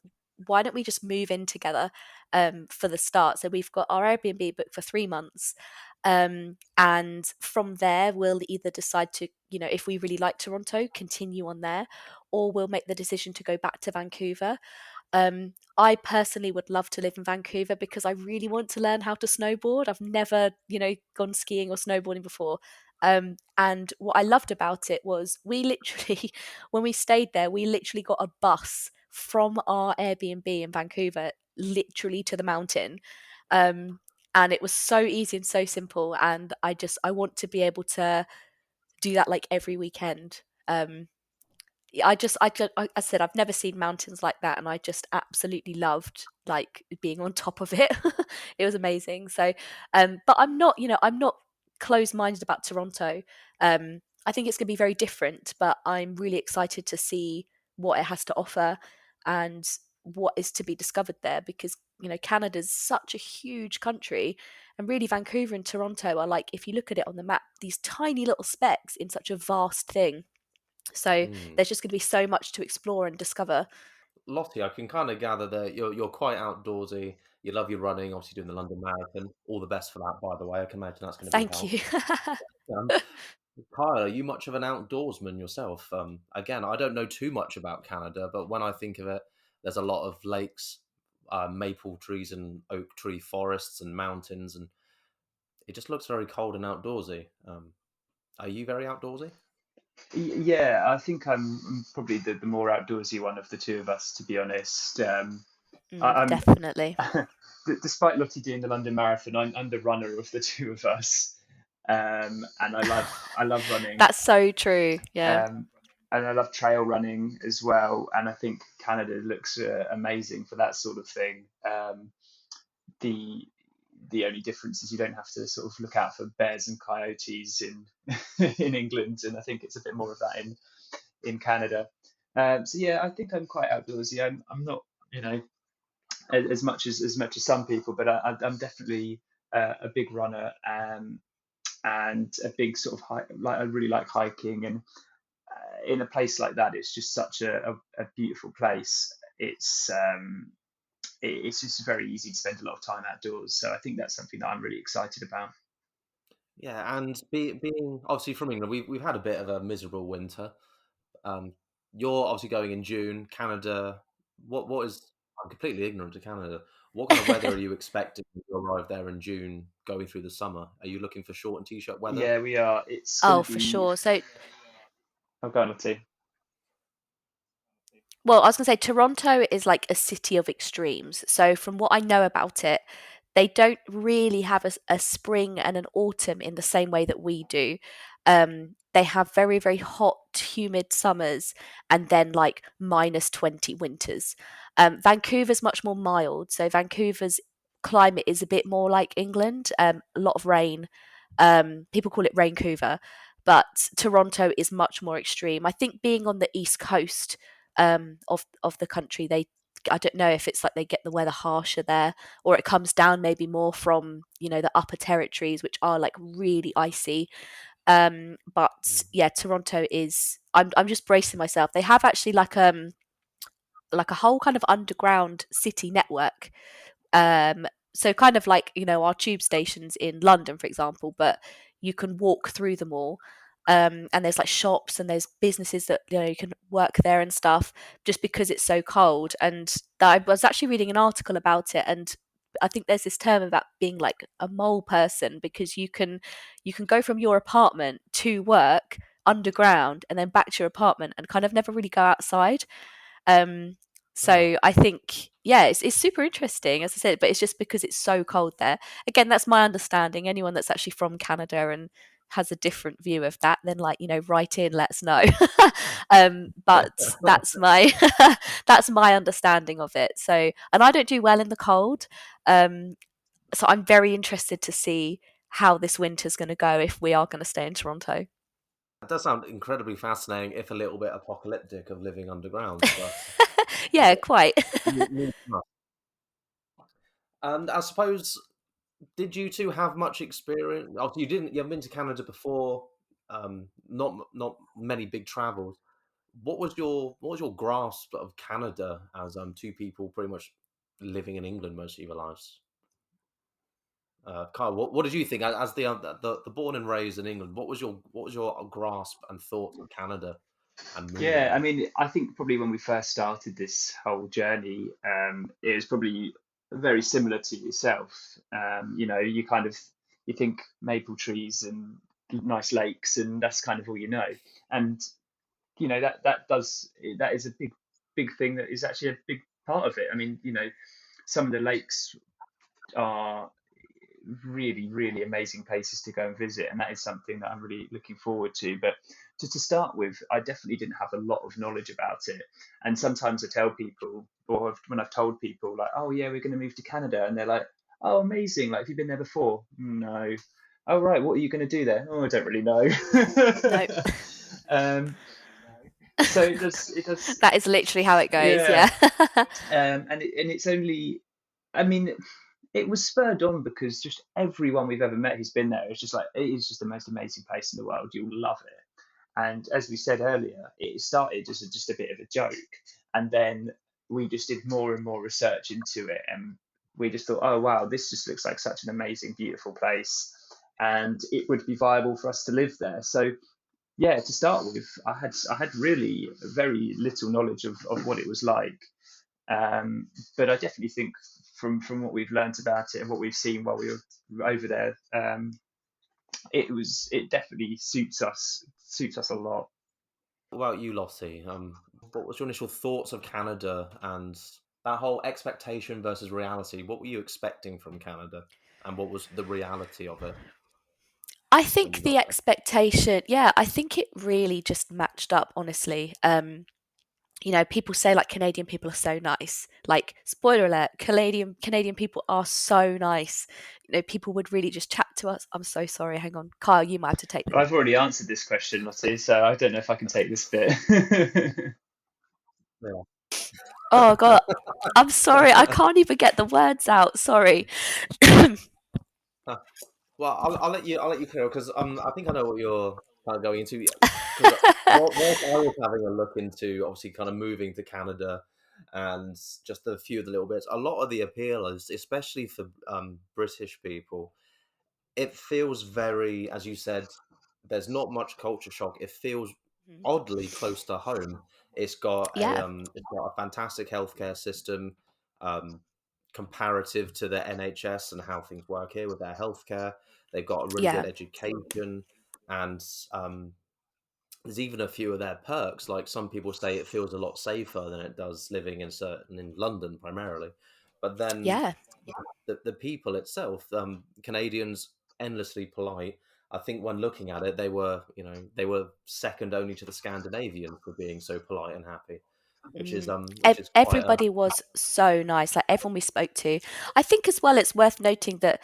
why don't we just move in together for the start? So we've got our Airbnb booked for 3 months. And from there, we'll either decide to, if we really like Toronto, continue on there, or we'll make the decision to go back to Vancouver. I personally would love to live in Vancouver because I really want to learn how to snowboard. I've never, gone skiing or snowboarding before. And what I loved about it was we literally, when we stayed there, we literally got a bus from our Airbnb in Vancouver, literally to the mountain. Um, and it was so easy and so simple. And I want to be able to do that like every weekend. I said I've never seen mountains like that, and I just absolutely loved like being on top of it. It was amazing. So, but I'm not closed-minded about Toronto. I think it's going to be very different, but I'm really excited to see what it has to offer and what is to be discovered there, because Canada's such a huge country, and really Vancouver and Toronto are, like, if you look at it on the map, these tiny little specks in such a vast thing. So Mm. there's just going to be so much to explore and discover. Lottie, I can kind of gather that you're quite outdoorsy. You love your running, obviously doing the London Marathon. All the best for that, by the way. I can imagine that's going to be Thank hell. you. Um, Kyle, are you much of an outdoorsman yourself? Again, I don't know too much about Canada, but when I think of it, there's a lot of lakes, maple trees and oak tree forests and mountains, and it just looks very cold and outdoorsy. Are you very outdoorsy? Yeah, I think I'm probably the more outdoorsy one of the two of us, to be honest. I'm Definitely. despite Lottie doing the London Marathon, I'm the runner of the two of us, and I love running, That's so true. Yeah. um, and I love trail running as well. And I think Canada looks amazing for that sort of thing. The the only difference is you don't have to sort of look out for bears and coyotes in in England, and I think it's a bit more of that in Canada. So yeah, I think I'm quite outdoorsy. I'm not, as much as some people, but I'm definitely a big runner, and a big sort of like I really like hiking, and in a place like that, it's just such a beautiful place. It's just very easy to spend a lot of time outdoors. So I think that's something that I'm really excited about. Yeah, and being obviously from England, we've had a bit of a miserable winter. Um, you're obviously going in June. Canada, what is? I'm completely ignorant to Canada. What kind of weather are you expecting when you arrive there in June, going through the summer? Are you looking for short and t-shirt weather? Yeah, we are. It's going Oh, to for be. sure. So, I've got to. well, I was going to say Toronto is like a city of extremes. So, from what I know about it, they don't really have a spring and an autumn in the same way that we do. They have very, very hot humid summers and then like -20 winters. Vancouver's much more mild, so Vancouver's climate is a bit more like England. A lot of rain. People call it Raincouver, but Toronto is much more extreme. I think being on the east coast of the country, I don't know if it's like they get the weather harsher there, or it comes down maybe more from the upper territories, which are like really icy. But yeah, Toronto is. I'm just bracing myself. They have actually like a whole kind of underground city network. So kind of like our tube stations in London, for example, but you can walk through them all. And there's like shops and there's businesses that you can work there and stuff, just because it's so cold. And I was actually reading an article about it, and I think there's this term about being like a mole person, because you can go from your apartment to work underground and then back to your apartment and kind of never really go outside. Um, Oh. so I think, yeah, it's super interesting, as I said, but it's just because it's so cold there. Again, that's my understanding. Anyone that's actually from Canada and has a different view of that, then write in, let us know. But that's my that's my understanding of it. So, and I don't do well in the cold. So I'm very interested to see how this winter's going to go if we are going to stay in Toronto. It does sound incredibly fascinating, if a little bit apocalyptic, of living underground, but Yeah, quite. you must. And I suppose, did you two have much experience? Oh, you haven't been to Canada before. Not many big travels. What was your grasp of Canada as two people pretty much living in England most of your lives? Kyle, what did you think as the born and raised in England? What was your grasp and thoughts of Canada and moving Yeah, I there? mean, I think probably when we first started this whole journey, it was probably very similar to yourself. You kind of you think maple trees and nice lakes, and that's kind of all you know. And that is a big thing that is actually a big part of it. I mean, some of the lakes are really, really amazing places to go and visit, and that is something that I'm really looking forward to. But to start with, I definitely didn't have a lot of knowledge about it. And sometimes I tell people, or when I've told people, like, "Oh yeah, we're going to move to Canada," and they're like, "Oh, amazing! Like, have you been there before?" No. Oh right, what are you going to do there? Oh, I don't really know. No. um, so it does, That is literally how it goes. yeah. Yeah. And it's only, I mean, it was spurred on because just everyone we've ever met who's been there is just like, it is just the most amazing place in the world. You'll love it. And as we said earlier, it started as just a bit of a joke, and then we just did more and more research into it, and we just thought, oh wow, this just looks like such an amazing, beautiful place, and it would be viable for us to live there. So yeah, to start with, I had really very little knowledge of what it was like, but I definitely think from what we've learnt about it and what we've seen while we were over there, it definitely suits us a lot. What about you, Lottie? What was your initial thoughts of Canada and that whole expectation versus reality? What were you expecting from Canada, and what was the reality of it I when think you the got expectation, yeah, I think it really just matched up, honestly. People say like Canadian people are so nice. Like, spoiler alert, Canadian people are so nice. People would really just chat to us. I'm so sorry. Hang on, Kyle, you might have to take this. I've already answered this question, Lottie, so I don't know if I can take this bit. there? Oh God, I'm sorry. I can't even get the words out. Sorry. Well, I'll let you clear, because I think I know what you're kind of going into. Because whilst I was having a look into, obviously, kind of moving to Canada and just a few of the little bits, a lot of the appeal is, especially for British people, it feels very, as you said, there's not much culture shock. It feels Mhm. oddly close to home. Yeah, It's got a fantastic healthcare system, um, comparative to the NHS and how things work here with their healthcare. They've got a really yeah, good education, and there's even a few of their perks. Like, some people say it feels a lot safer than it does living in London primarily. But then yeah. the people itself, Canadians, endlessly polite. I think when looking at it, they were, they were second only to the Scandinavians for being so polite and happy, which is quite a Everybody was so nice, like everyone we spoke to. I think as well it's worth noting that,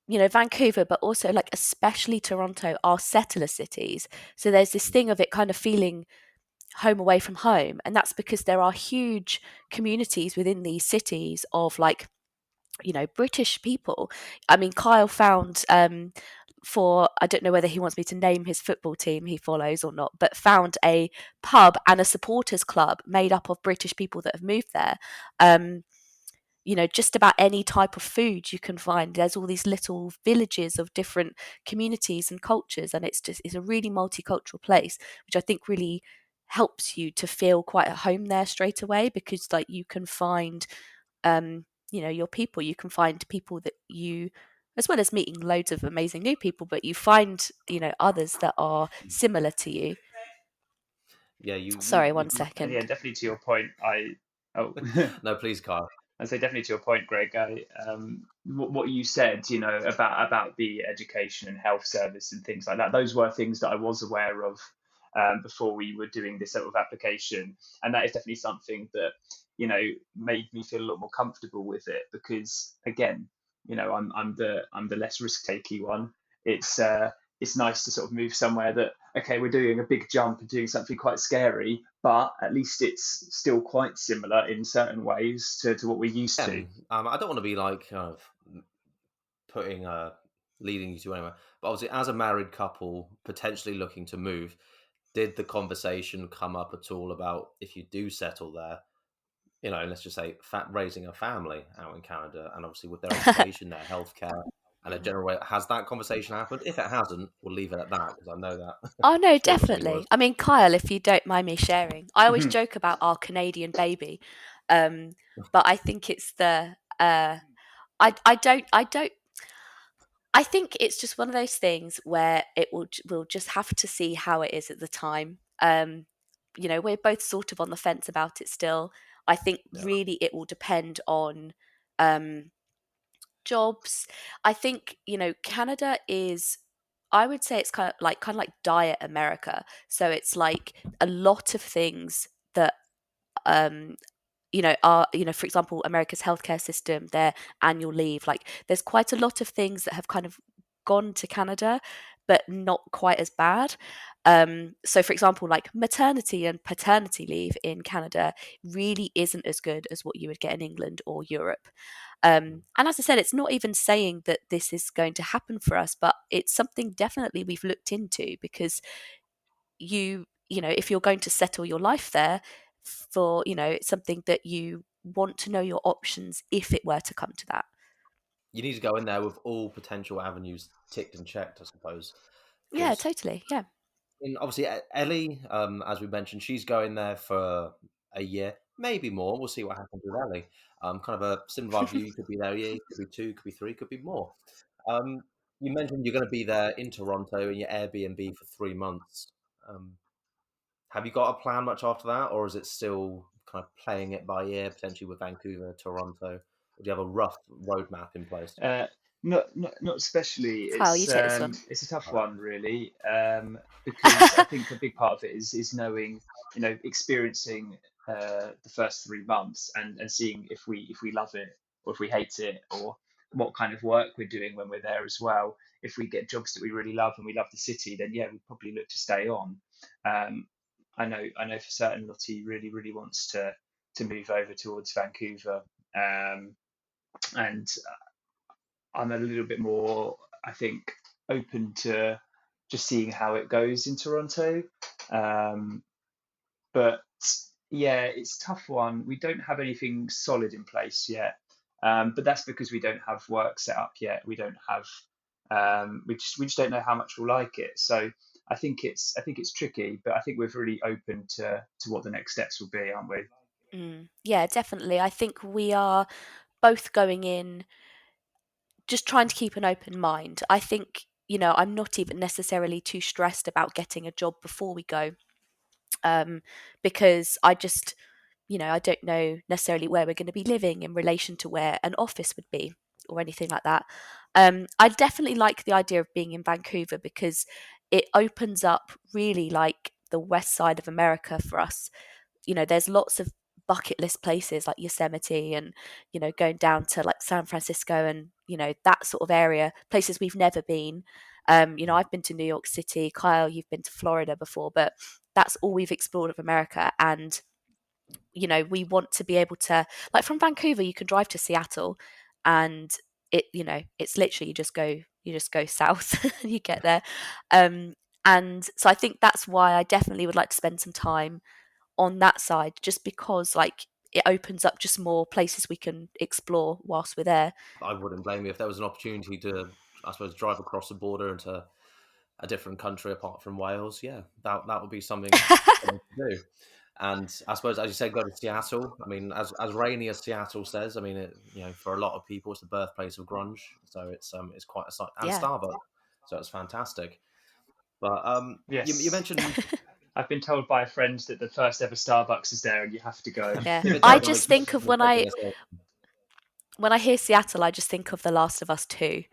Vancouver, but also like especially Toronto, are settler cities. So there's this thing of it kind of feeling home away from home. And that's because there are huge communities within these cities of like, British people. I mean, Kyle found for, I don't know whether he wants me to name his football team he follows or not, but found a pub and a supporters club made up of British people that have moved there. Um, just about any type of food you can find. There's all these little villages of different communities and cultures, and it's a really multicultural place, which I think really helps you to feel quite at home there straight away, because like you can find your people. You can find people that you, as well as meeting loads of amazing new people, but you find, others that are similar to you. Yeah, you, Sorry, you one second. Yeah, definitely to your point. Oh, no, please, Kyle. I'd say definitely to your point, Greg. What you said, about the education and health service and things like that. Those were things that I was aware of before we were doing this sort of application, and that is definitely something that made me feel a lot more comfortable with it, because again, I'm the less risk takey one. It's nice to sort of move somewhere that, okay, we're doing a big jump and doing something quite scary, but at least it's still quite similar in certain ways to what we're used to. I don't want to be like kind of putting leading you to anywhere, but obviously, as a married couple potentially looking to move, did the conversation come up at all about if you do settle there? Let's just say raising a family out in Canada, and obviously with their education, their healthcare, and a general way. Has that conversation happened? If it hasn't, we'll leave it at that, because I know that Oh no, still between us. definitely. I mean, Kyle, if you don't mind me sharing, I always joke about our Canadian baby, but I think it's the I don't. I think it's just one of those things where we'll just have to see how it is at the time. We're both sort of on the fence about it still. I think Yeah. really it will depend on um, jobs. I think, Canada is, I would say it's kind of like diet America. So it's like a lot of things that um are, for example, America's healthcare system, their annual leave, like there's quite a lot of things that have kind of gone to Canada, but not quite as bad. So for example, like maternity and paternity leave in Canada really isn't as good as what you would get in England or Europe. And as I said, it's not even saying that this is going to happen for us, but it's something definitely we've looked into, because if you're going to settle your life there, for it's something that you want to know your options if it were to come to that. You need to go in there with all potential avenues ticked and checked, I suppose, Yeah, because totally. Yeah. obviously Ellie, as we mentioned, she's going there for a year, maybe more. We'll see what happens with Ellie. Kind of a similar view. You could be there a year, could be two, could be three, could be more. Um, you mentioned you're going to be there in Toronto in your Airbnb for 3 months. Um, have you got a plan much after that, or is it still kind of playing it by ear, potentially with Vancouver, Toronto? Or do you have a rough roadmap in place? Uh, not especially. Kyle, you take this one. It's a tough All right. one, really, because I think a big part of it is knowing, experiencing the first 3 months, and seeing if we love it or if we hate it, or what kind of work we're doing when we're there as well. If we get jobs that we really love and we love the city, then yeah, we'd probably look to stay on. Um, I know for certain Lottie really really wants to move over towards Vancouver, and I'm a little bit more, I think, open to just seeing how it goes in Toronto. Um, but yeah, it's a tough one. We don't have anything solid in place yet, but that's because we don't have work set up yet. We don't have, we just don't know how much we'll like it. So I think it's tricky, but I think we're really open to what the next steps will be, aren't we? Yeah, definitely. I think we are both going in just trying to keep an open mind. I think, I'm not even necessarily too stressed about getting a job before we go, um, because I just, I don't know necessarily where we're going to be living in relation to where an office would be or anything like that. I definitely like the idea of being in Vancouver because it opens up really like the west side of America for us. There's lots of bucket list places like Yosemite and, going down to like San Francisco and, that sort of area, places we've never been. I've been to New York City. Kyle, you've been to Florida before, but that's all we've explored of America. And, we want to be able to, like from Vancouver, you can drive to Seattle and it's literally you just go south and you get there. And so I think that's why I definitely would like to spend some time on that side, just because like it opens up just more places we can explore whilst we're there. I wouldn't blame you if there was an opportunity to, I suppose, drive across the border into a different country apart from Wales. Yeah, that would be something to do. And I suppose, as you said, go to Seattle. I mean, as rainy as Seattle says, I mean, for a lot of people, it's the birthplace of grunge. So it's quite a sight, and Yeah. Starbucks. So it's fantastic. But you Yes. mentioned I've been told by a friend that the first ever Starbucks is there and you have to go. Yeah. if it I does, I'm just think of when I hear Seattle, I just think of The Last of Us 2.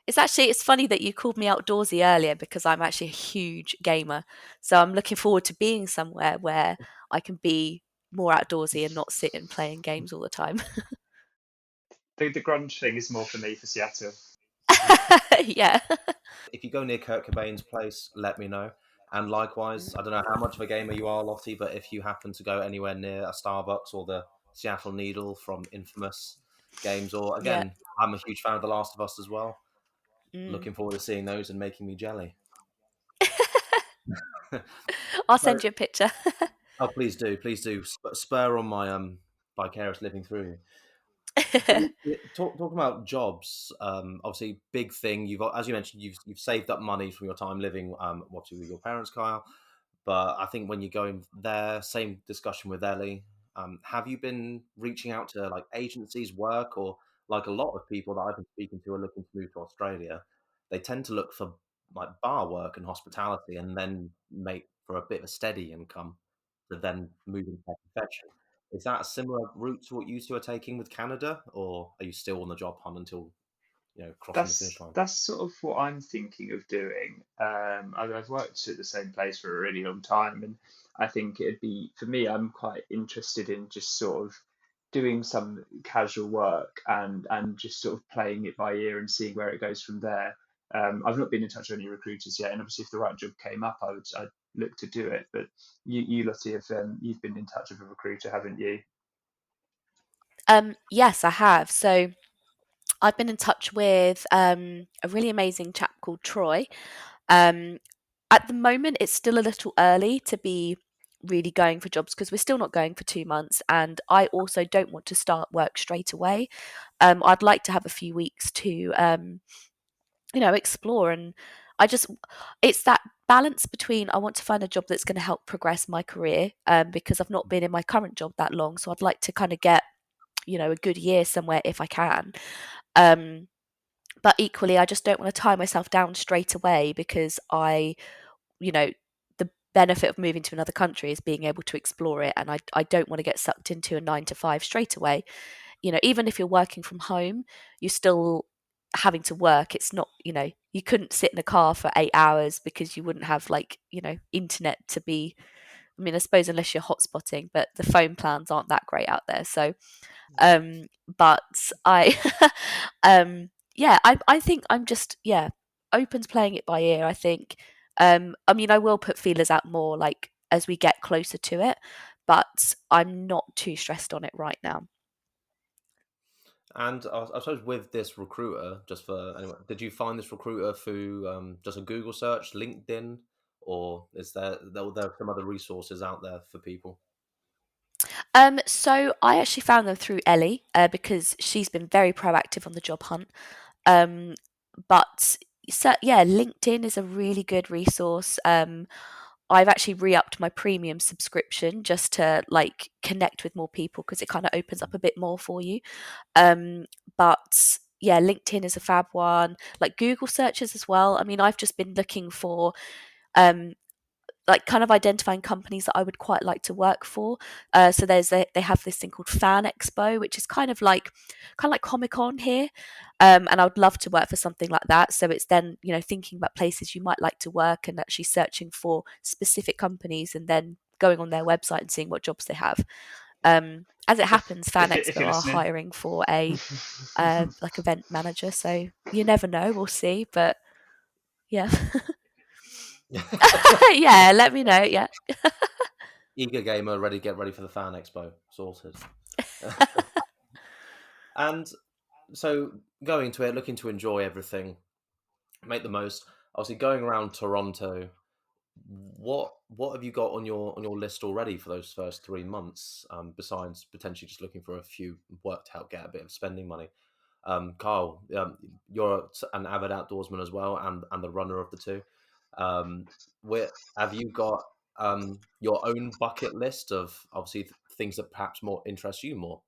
It's funny that you called me outdoorsy earlier because I'm actually a huge gamer. So I'm looking forward to being somewhere where I can be more outdoorsy and not sit and playing games all the time. The grunge thing is more for me for Seattle. Yeah. if you go near Kurt Cobain's place, let me know. And likewise, I don't know how much of a gamer you are, Lottie, but if you happen to go anywhere near a Starbucks or the Seattle Needle from Infamous games, or Yeah. again, I'm a huge fan of The Last of Us as well. Mm. Looking forward to seeing those and making me jelly. I'll So, send you a picture. oh, please do. Spur on my vicarious living through you. So, talking about jobs, obviously big thing. As you mentioned, you've saved up money from your time living, obviously with your parents, Kyle. But I think when you're going there, same discussion with Ellie. Have you been reaching out to like agencies, work, or like a lot of people that I've been speaking to are looking to move to Australia? They tend to look for like bar work and hospitality, and then make for a bit of a steady income, to then move into their profession. Is that a similar route to what you two are taking with Canada, or are you still on the job hunt until crossing the finish line? That's sort of what I'm thinking of doing. I've worked at the same place for a really long time, and I think it'd be for me. I'm quite interested in just sort of doing some casual work and just sort of playing it by ear and seeing where it goes from there. I've not been in touch with any recruiters yet, and obviously, if the right job came up, I'd look to do it. But you Lottie, have you've been in touch with a recruiter, haven't you? Yes, I have. So I've been in touch with a really amazing chap called Troy. Um, at the moment, it's still a little early to be really going for jobs because we're still not going for 2 months, and I also don't want to start work straight away. I'd like to have a few weeks to explore, and I just it's that balance between I want to find a job that's going to help progress my career, because I've not been in my current job that long, so I'd like to kind of get a good year somewhere if I can. Um, but equally, I just don't want to tie myself down straight away because you know, the benefit of moving to another country is being able to explore it. And I don't want to get sucked into a 9 to 5 straight away. Even if you're working from home, you're still having to work. It's not, you couldn't sit in a car for 8 hours because you wouldn't have like, internet to be. I mean, I suppose unless you're hotspotting, but the phone plans aren't that great out there. So um, but I, yeah, I think I'm just open to playing it by ear. I think, I mean, I will put feelers out more like as we get closer to it, but I'm not too stressed on it right now. And I suppose with this recruiter, just for anyone, did you find this recruiter through just a Google search, LinkedIn, or is there some other resources out there for people? So I actually found them through Ellie, because she's been very proactive on the job hunt. Um, but so yeah, LinkedIn is a really good resource. I've actually re-upped my premium subscription just to like connect with more people because it kind of opens up a bit more for you. Um, but yeah, LinkedIn is a fab one. Like Google searches as well. I mean, I've just been looking for um like kind of identifying companies that I would quite like to work for. So they have this thing called Fan Expo, which is kind of like Comic-Con here. And I would love to work for something like that. So it's then, thinking about places you might like to work and actually searching for specific companies and then going on their website and seeing what jobs they have. As it happens, Fan If Expo you're are listening. hiring for a like event manager, so you never know. We'll see, but yeah, yeah. Let me know. Yeah, Eager gamer, get ready for the fan expo. Sorted. And so going to it, looking to enjoy everything, make the most. Obviously, going around Toronto, what have you got on your list already for those first 3 months? Besides potentially just looking for a few work to help get a bit of spending money. Kyle, you're an avid outdoorsman as well, and the runner of the two. Where have you got your own bucket list of obviously things that perhaps more interest you more?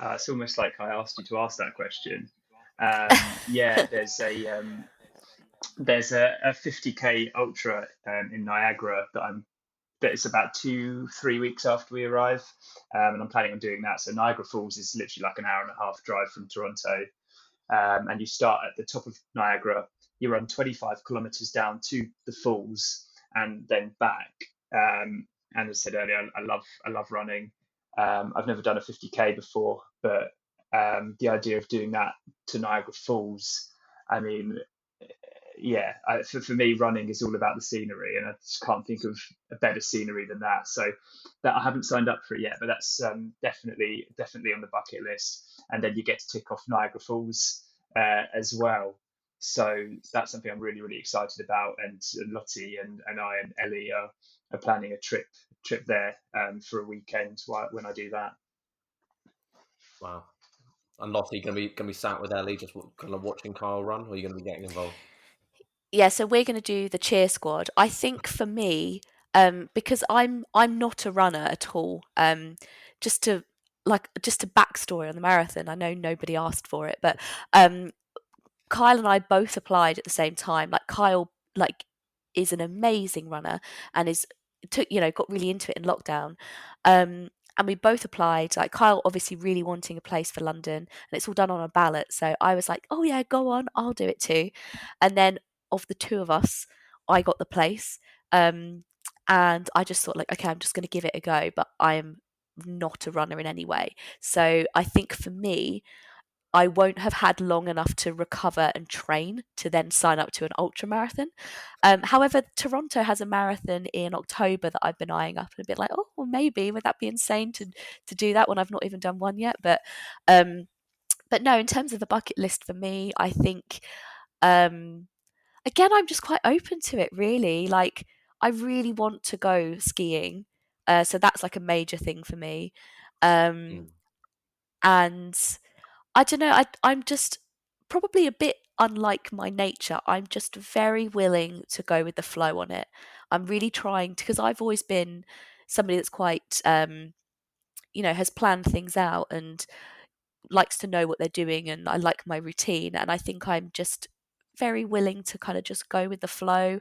It's almost like I asked you to ask that question. Yeah, there's a 50k ultra in Niagara that it's about 2 3 weeks after we arrive, and I'm planning on doing that. So Niagara Falls is literally like an hour and a half drive from Toronto, and you start at the top of Niagara. You run 25 kilometers down to the falls and then back. And as I said earlier, I love running. I've never done a 50k before, but the idea of doing that to Niagara Falls, I mean, yeah, for me, running is all about the scenery, and I just can't think of a better scenery than that. So that I haven't signed up for it yet, but that's definitely on the bucket list. And then you get to tick off Niagara Falls as well. So that's something I'm really excited about. And Lottie and I and Ellie are planning a trip there for a weekend when I do that. Wow. And Lottie gonna be sat with Ellie, just kind of watching Kyle run, or are you gonna be getting involved? yeah. So we're going to do the cheer squad. I think for me, because I'm not a runner at all. Just to just a backstory on the marathon. I know nobody asked for it, but um, Kyle and I both applied at the same time. Like Kyle, is an amazing runner and got really into it in lockdown. And we both applied. Like Kyle, obviously, really wanting a place for London, and it's all done on a ballot. So I was like, "Oh yeah, go on, I'll do it too." And then of the two of us, I got the place. Um, and I just thought, like, okay, I'm just going to give it a go. But I am not a runner in any way. So I think for me, I won't have had long enough to recover and train to then sign up to an ultra marathon. However, Toronto has a marathon in October that I've been eyeing up and a bit like, oh, well, maybe would that be insane to do that when I've not even done one yet? Um, but no, in terms of the bucket list for me, I think um, again, I'm just quite open to it. Really, like I really want to go skiing, so that's like a major thing for me. Um, Mm. and I don't know. I'm just probably a bit unlike my nature. I'm just very willing to go with the flow on it. I'm really trying to, because I've always been somebody that's quite, has planned things out and likes to know what they're doing, and I like my routine. And I think I'm just very willing to kind of just go with the flow.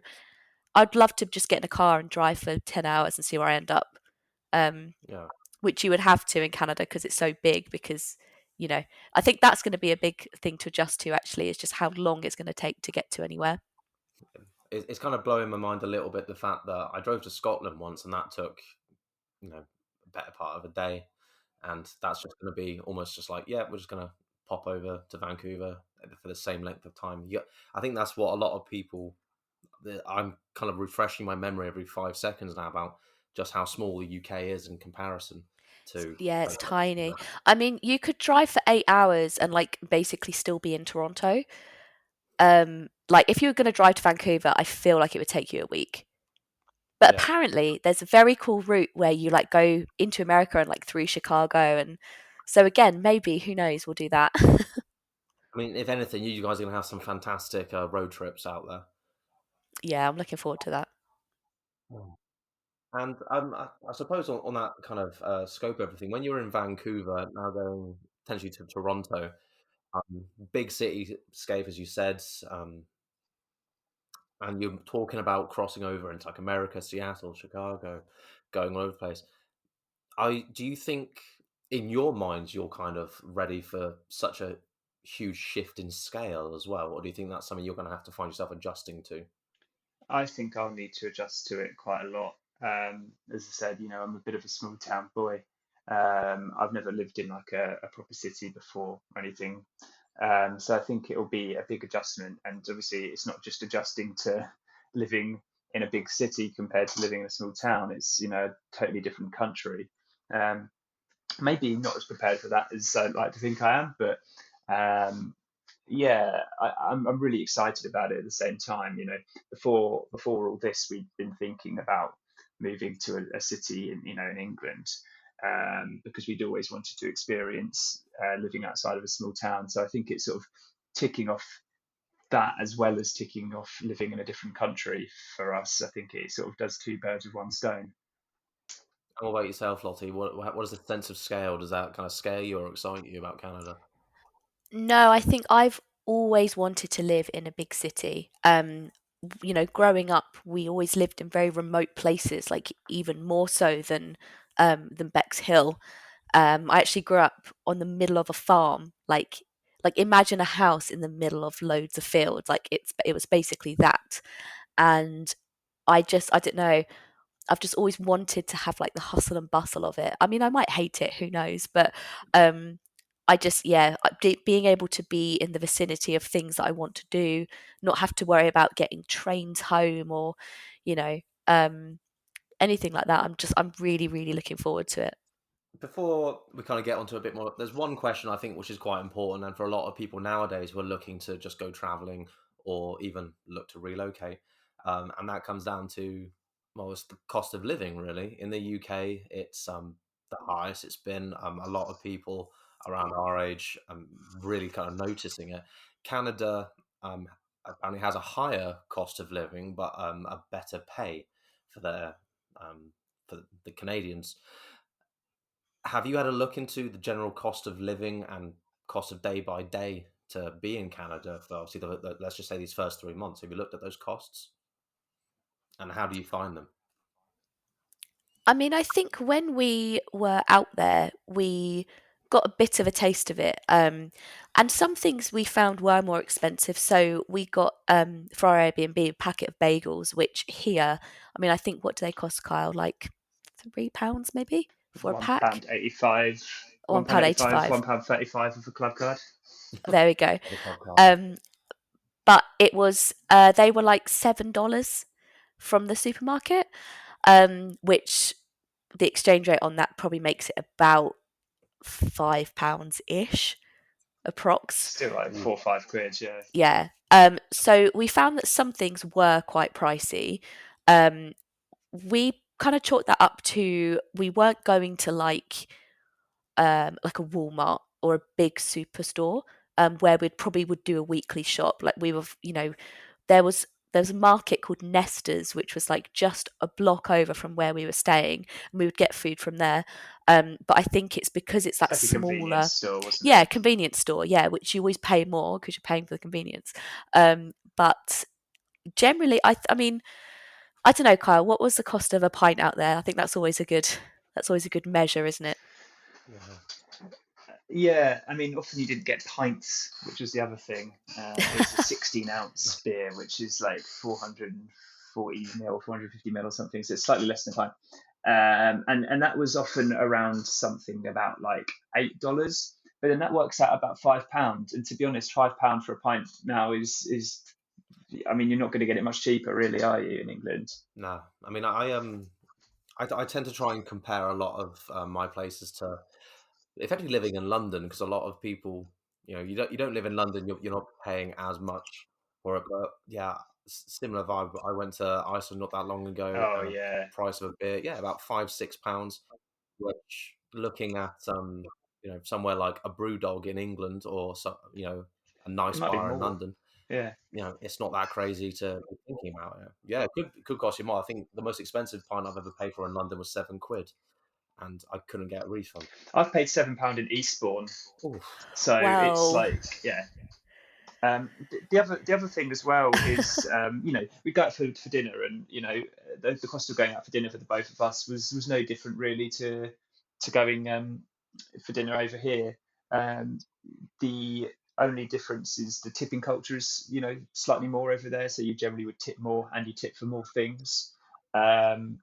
I'd love to just get in a car and drive for 10 hours and see where I end up. Um, Yeah. which you would have to in Canada because it's so big. Because you know, I think that's going to be a big thing to adjust to. Actually, is just how long it's going to take to get to anywhere. It's kind of blowing my mind a little bit the fact that I drove to Scotland once and that took a better part of a day, and that's just going to be almost just like, yeah, we're just going to pop over to Vancouver for the same length of time. Yeah, I think that's what a lot of people. I'm kind of refreshing my memory every 5 seconds now about just how small the UK is in comparison to Yeah, it's places like tiny. Canada. I mean, you could drive for 8 hours and like basically still be in Toronto. Like if you were going to drive to Vancouver, I feel like it would take you a week. But Yeah, apparently, there's a very cool route where you like go into America and like through Chicago, and so again, maybe who knows, we'll do that. I mean, if anything, you guys are going to have some fantastic road trips out there. Yeah, I'm looking forward to that. Mm. And I suppose on that kind of scope of everything, when you were in Vancouver, now going potentially to Toronto, big city scape, as you said, and you're talking about crossing over into like America, Seattle, Chicago, going all over the place. Do you think in your mind you're kind of ready for such a huge shift in scale as well, or do you think that's something you're going to have to find yourself adjusting to? I think I'll need to adjust to it quite a lot. As I said, I'm a bit of a small town boy. I've never lived in like a proper city before or anything. So I think it'll be a big adjustment. And obviously, it's not just adjusting to living in a big city compared to living in a small town. It's, a totally different country. Um, Maybe not as prepared for that as I'd like to think I am, but um, yeah, I'm really excited about it at the same time. Before all this, we'd been thinking about moving to a city in England, because we'd always wanted to experience living outside of a small town. So I think it's sort of ticking off that as well as ticking off living in a different country for us. I think it sort of does two birds with one stone. What about yourself, Lottie? What is the sense of scale? Does that kind of scare you or excite you about Canada? No, I think I've always wanted to live in a big city. Growing up, we always lived in very remote places, like even more so than Bexhill. I actually grew up on the middle of a farm, like imagine a house in the middle of loads of fields. Like it was basically that. And I don't know, I've just always wanted to have like the hustle and bustle of it. I mean, I might hate it, who knows? But um, I just, yeah, being able to be in the vicinity of things that I want to do, not have to worry about getting trains home or, you know, um, anything like that. I'm really, really looking forward to it. Before we kind of get onto a bit more, there's one question I think which is quite important, and for a lot of people nowadays who are looking to just go traveling or even look to relocate, and that comes down to, well, it's the cost of living. Really, in the UK, it's the highest it's been. A lot of people around our age really kind of noticing it. Canada um, apparently has a higher cost of living, but a better pay for their for the Canadians. Have you had a look into the general cost of living and cost of day by day to be in Canada for obviously let's just say these first 3 months? Have you looked at those costs and how do you find them? I mean, I think when we were out there, we got a bit of a taste of it. And some things we found were more expensive. So we got for our Airbnb a packet of bagels, which here, I mean, I think what do they cost, Kyle? Like £3 maybe for a One pack? pound eighty-five, One pound eighty five. £1.35 of a club card. There we go. For the club card. Um, but it was they were like $7 from the supermarket, which the exchange rate on that probably makes it about £5 ish, approx. Still like Ooh. 4 or 5 quid, yeah. Yeah. So we found that some things were quite pricey. We kind of chalked that up to we weren't going to like a Walmart or a big superstore, where we'd probably would do a weekly shop. Like we were, there was a market called Nesta's, which was like just a block over from where we were staying, and we would get food from there. But I think it's because it's It's that like a convenience smaller, store, wasn't yeah, it? convenience store, yeah, which you always pay more because you're paying for the convenience. But generally, I mean, I don't know, Kyle. What was the cost of a pint out there? I think that's always a good measure, isn't it? Yeah. Yeah, I mean, often you didn't get pints, which was the other thing. Here's a 16-ounce beer, which is like 440 ml, 450 ml or something, so it's slightly less than a pint. And that was often around something about like $8, but then that works out about £5. And to be honest, £5 for a pint now is I mean, you're not going to get it much cheaper, really, are you, in England? No, I mean I tend to try and compare a lot of my places to effectively living in London because a lot of people, you don't live in London, you're not paying as much for it. But yeah, similar vibe. I went to Iceland not that long ago. Oh yeah, Price of a beer, yeah, about £5-6. Which looking at somewhere like a BrewDog in England or a it nice might be bar in more. London, Yeah, it's not that crazy to be thinking about it. Yeah, it could cost you more. I think the most expensive pint I've ever paid for in London was 7 quid, and I couldn't get a refund. I've paid £7 in Eastbourne, Oof. so it's Well, like yeah, The other thing as well is, we go out for dinner, and the cost of going out for dinner for the both of us was no different really to going for dinner over here. Um, the only difference is the tipping culture is slightly more over there, so you generally would tip more and you tip for more things. Um,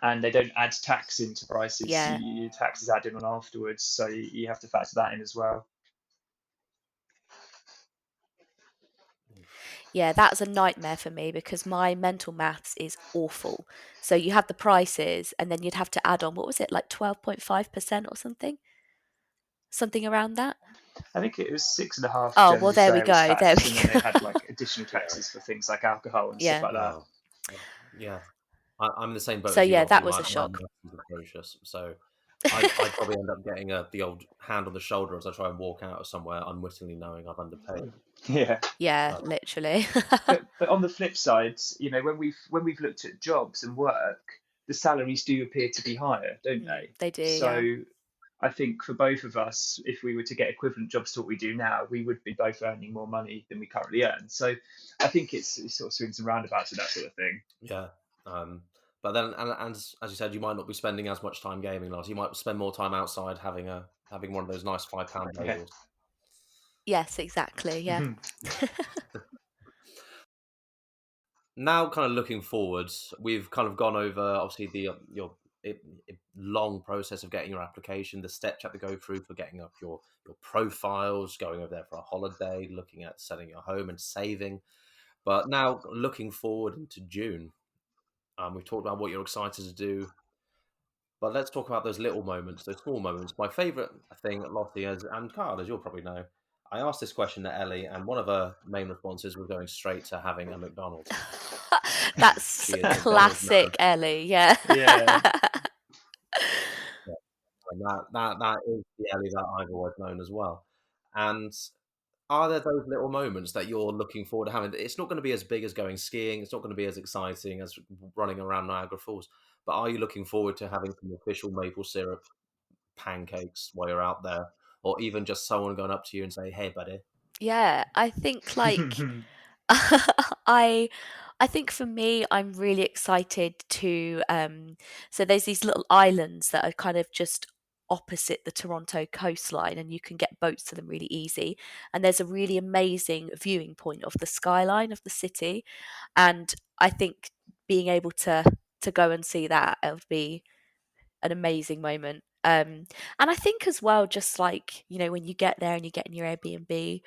and they don't add tax into prices. Yeah. Your tax is added on afterwards, so you have to factor that in as well. Yeah, that's a nightmare for me because my mental maths is awful. So you have the prices and then you'd have to add on, what was it, like 12.5% or something? Something around that? I think it was 6.5 Oh, well, general there we sales go. There tax, we and then they go. had like additional Yeah. taxes for things like alcohol and stuff Yeah. like that. Wow. Yeah. I'm in the same boat So as you, yeah, that Lottie. was My a shock. maths is atrocious. So I'd probably end up getting the old hand on the shoulder as I try and walk out of somewhere, unwittingly knowing I've underpaid. Yeah. Yeah, But literally. But on the flip side, when we've looked at jobs and work, the salaries do appear to be higher, don't they? They do, yeah. So I think for both of us, if we were to get equivalent jobs to what we do now, we would be both earning more money than we currently earn. So I think it's sort of swings and roundabouts with that sort of thing. yeah. But then, and as you said, you might not be spending as much time gaming, Lars. You might spend more time outside having one of those nice £5 Yeah. bagels. Yes, exactly, yeah. Now, kind of looking forwards, we've kind of gone over obviously your long process of getting your application, the steps you have to go through for getting up your profiles, going over there for a holiday, looking at selling your home and saving. But now looking forward into June, we've talked about what you're excited to do, but let's talk about those little moments, those small moments. My favourite thing, Lottie, and Carl, as you'll probably know, I asked this question to Ellie, and one of her main responses was going straight to having a McDonald's. That's She is McDonald's mad. classic Ellie, yeah. Yeah. Yeah, and that is the Ellie that I've always known as well. And are there those little moments that you're looking forward to having? It's not going to be as big as going skiing. It's not going to be as exciting as running around Niagara Falls. But are you looking forward to having some official maple syrup pancakes while you're out there, or even just someone going up to you and say, "Hey, buddy"? Yeah, I think like I I think for me I'm really excited to so there's these little islands that are kind of just opposite the Toronto coastline and you can get boats to them really easy, and there's a really amazing viewing point of the skyline of the city, and I think being able to go and see that, it would be an amazing moment. And I think as well, just like, when you get there and you get in your Airbnb,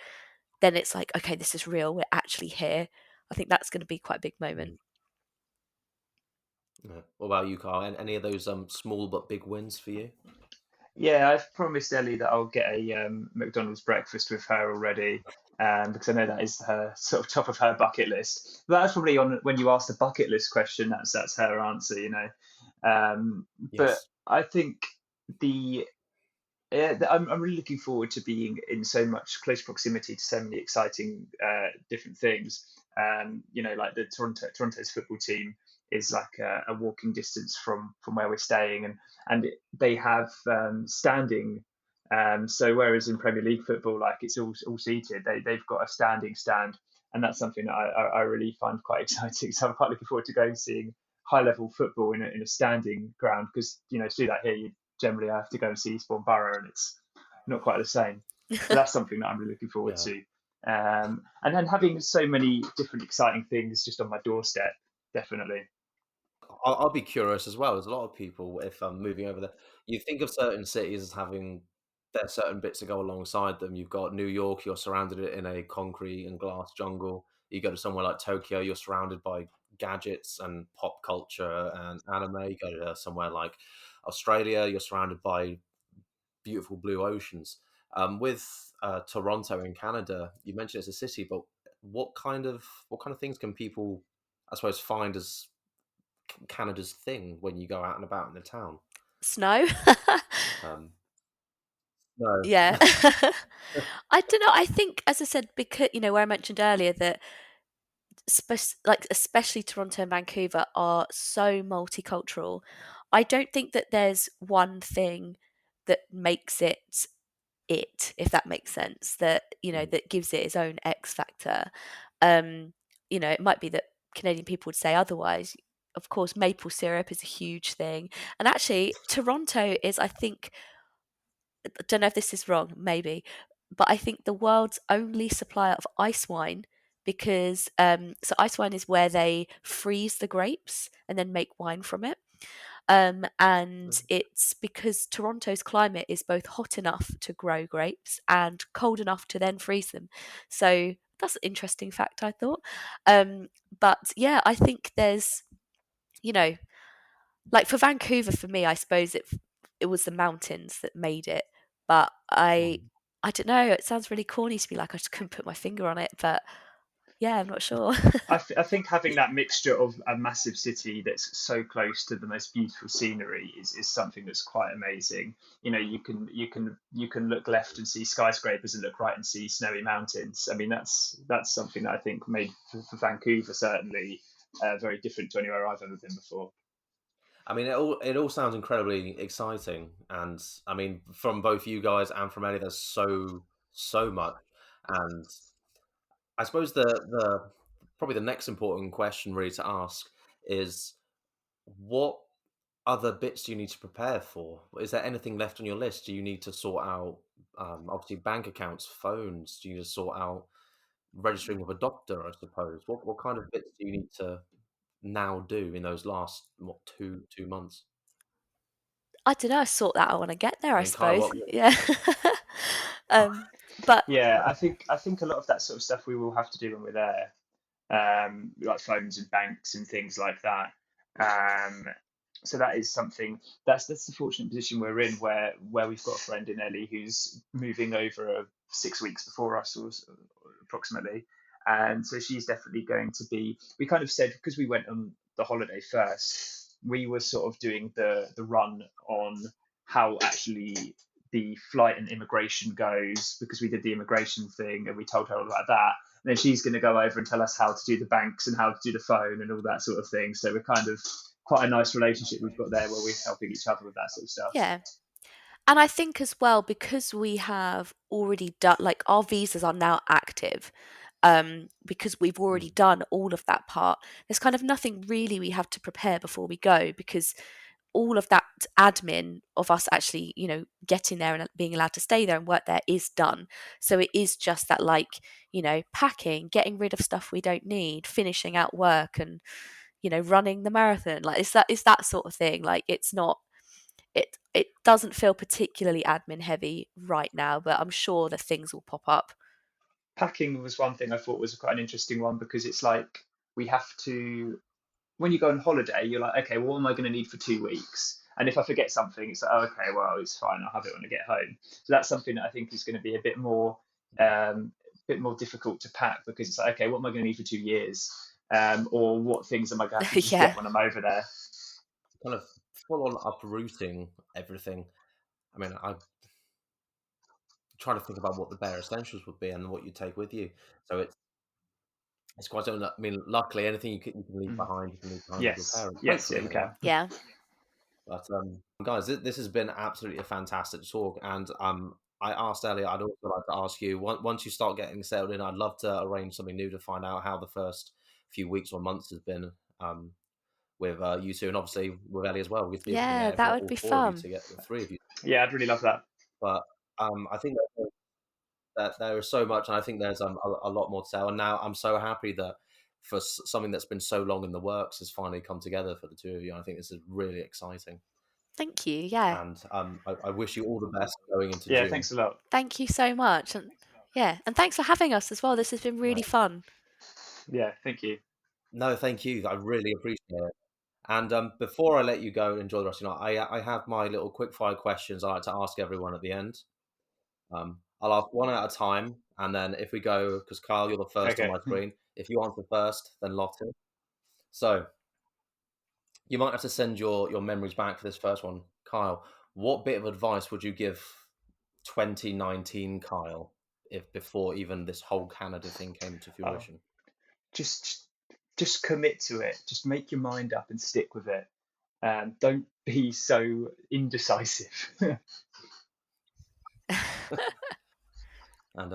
then it's like, okay, this is real. We're actually here. I think that's going to be quite a big moment. Yeah. What about you, Carl? Any of those small but big wins for you? Yeah, I've promised Ellie that I'll get a McDonald's breakfast with her already, because I know that is her sort of top of her bucket list. But that's probably on when you ask the bucket list question. That's her answer. But Yes. I think the I'm really looking forward to being in so much close proximity to so many exciting different things. Like the Toronto's football team is like a walking distance from where we're staying, and they have standing. So whereas in Premier League football, like it's all seated, they've got a standing stand, and that's something that I really find quite exciting. So I'm quite looking forward to going and seeing high level football in a standing ground, because to do that here you generally I have to go and see Eastbourne Borough, and it's not quite the same. So that's something that I'm really looking forward Yeah. to. And then having so many different exciting things just on my doorstep, definitely. I'll be curious as well. There's a lot of people, if I'm moving over there, you think of certain cities as having their certain bits that go alongside them. You've got New York, you're surrounded in a concrete and glass jungle. You go to somewhere like Tokyo, you're surrounded by gadgets and pop culture and anime. You go to somewhere like Australia, you're surrounded by beautiful blue oceans. With Toronto in Canada, you mentioned it's a city, but what kind of things can people, I suppose, find as Canada's thing when you go out and about in the town? Snow? Um, no. Yeah. I don't know. I think, as I said, because, where I mentioned earlier that especially Toronto and Vancouver are so multicultural. I don't think that there's one thing that makes it it, if that makes sense, that, that gives it its own X factor. It might be that Canadian people would say otherwise. Of course, maple syrup is a huge thing. And actually, Toronto is, I think, I don't know if this is wrong, maybe, but I think the world's only supplier of ice wine, because so ice wine is where they freeze the grapes and then make wine from it. And it's because Toronto's climate is both hot enough to grow grapes and cold enough to then freeze them. So that's an interesting fact, I thought. But yeah, I think there's, like for Vancouver, for me, I suppose it was the mountains that made it. But I don't know. It sounds really corny to be like I just couldn't put my finger on it, but yeah, I'm not sure. I think having that mixture of a massive city that's so close to the most beautiful scenery is something that's quite amazing. You can look left and see skyscrapers and look right and see snowy mountains. I mean, that's something that I think made for Vancouver certainly very different to anywhere I've ever been before. I mean, it all sounds incredibly exciting, and I mean, from both you guys and from Ellie, there's so much, and I suppose the probably the next important question really to ask is what other bits do you need to prepare for? Is there anything left on your list? Do you need to sort out obviously bank accounts, phones? Do you need to sort out registering with a doctor? I suppose. What kind of bits do you need to now do in those last two months? I don't know. I sort that out when I get there, I I mean, Kyle, suppose. what? Yeah. But Yeah, I think a lot of that sort of stuff we will have to do when we're there, like phones and banks and things like that. Um, so that is something that's the fortunate position we're in, where we've got a friend in Ellie who's moving over 6 weeks before us, or approximately, and so she's definitely going to be. We kind of said, because we went on the holiday first, we were sort of doing the run on how actually the flight and immigration goes, because we did the immigration thing and we told her all about that. And then she's going to go over and tell us how to do the banks and how to do the phone and all that sort of thing. So we're kind of quite a nice relationship we've got there, where we're helping each other with that sort of stuff. yeah. And I think as well, because we have already done, like our visas are now active, because we've already done all of that part, there's kind of nothing really we have to prepare before we go, because all of that admin of us actually, getting there and being allowed to stay there and work there is done. So it is just that, like, packing, getting rid of stuff we don't need, finishing out work, and, running the marathon. Like it's that sort of thing. Like it's not, it doesn't feel particularly admin heavy right now, but I'm sure that things will pop up. Packing was one thing I thought was quite an interesting one, because it's like we have to, when you go on holiday, you're like, okay, well, what am I going to need for 2 weeks? And if I forget something, it's like, oh, okay, well, it's fine. I'll have it when I get home. So that's something that I think is going to be a bit more difficult to pack, because it's like, okay, what am I going to need for 2 years? Or what things am I going to have to just Yeah. get when I'm over there? Kind of full on uprooting everything. I mean, I try to think about what the bare essentials would be and what you take with you. So it's quite something that, I mean, luckily anything you can leave behind, you can leave behind with your Yes, parents. yes, yeah, Hopefully, you anyway. can. Yeah. But guys, this has been absolutely a fantastic talk, and I asked Elliot. I'd also like to ask you, once you start getting settled in, I'd love to arrange something new to find out how the first few weeks or months has been with you two, and obviously with Ellie as well. We'd be able to Yeah, get that would all be four of you fun. to get the three of you. Yeah, I'd really love that. But I think that there is so much, and I think there's a lot more to tell. And now I'm so happy that for something that's been so long in the works has finally come together for the two of you. I think this is really exciting. Thank you. Yeah. And I wish you all the best going into Yeah, June. thanks a lot. Thank you so much. And yeah, and thanks for having us as well. This has been really Right. fun. Yeah, thank you. No, thank you. I really appreciate it. And before I let you go and enjoy the rest of your night, I have my little quick fire questions I like to ask everyone at the end. I'll ask one at a time, and then if we go, because Kyle, you're the first on Okay. my screen. If you answer first, then Lotte. So you might have to send your memories back for this first one. Kyle, what bit of advice would you give 2019 Kyle if before even this whole Canada thing came to Oh, fruition? just commit to it. Just make your mind up and stick with it. Don't be so indecisive. And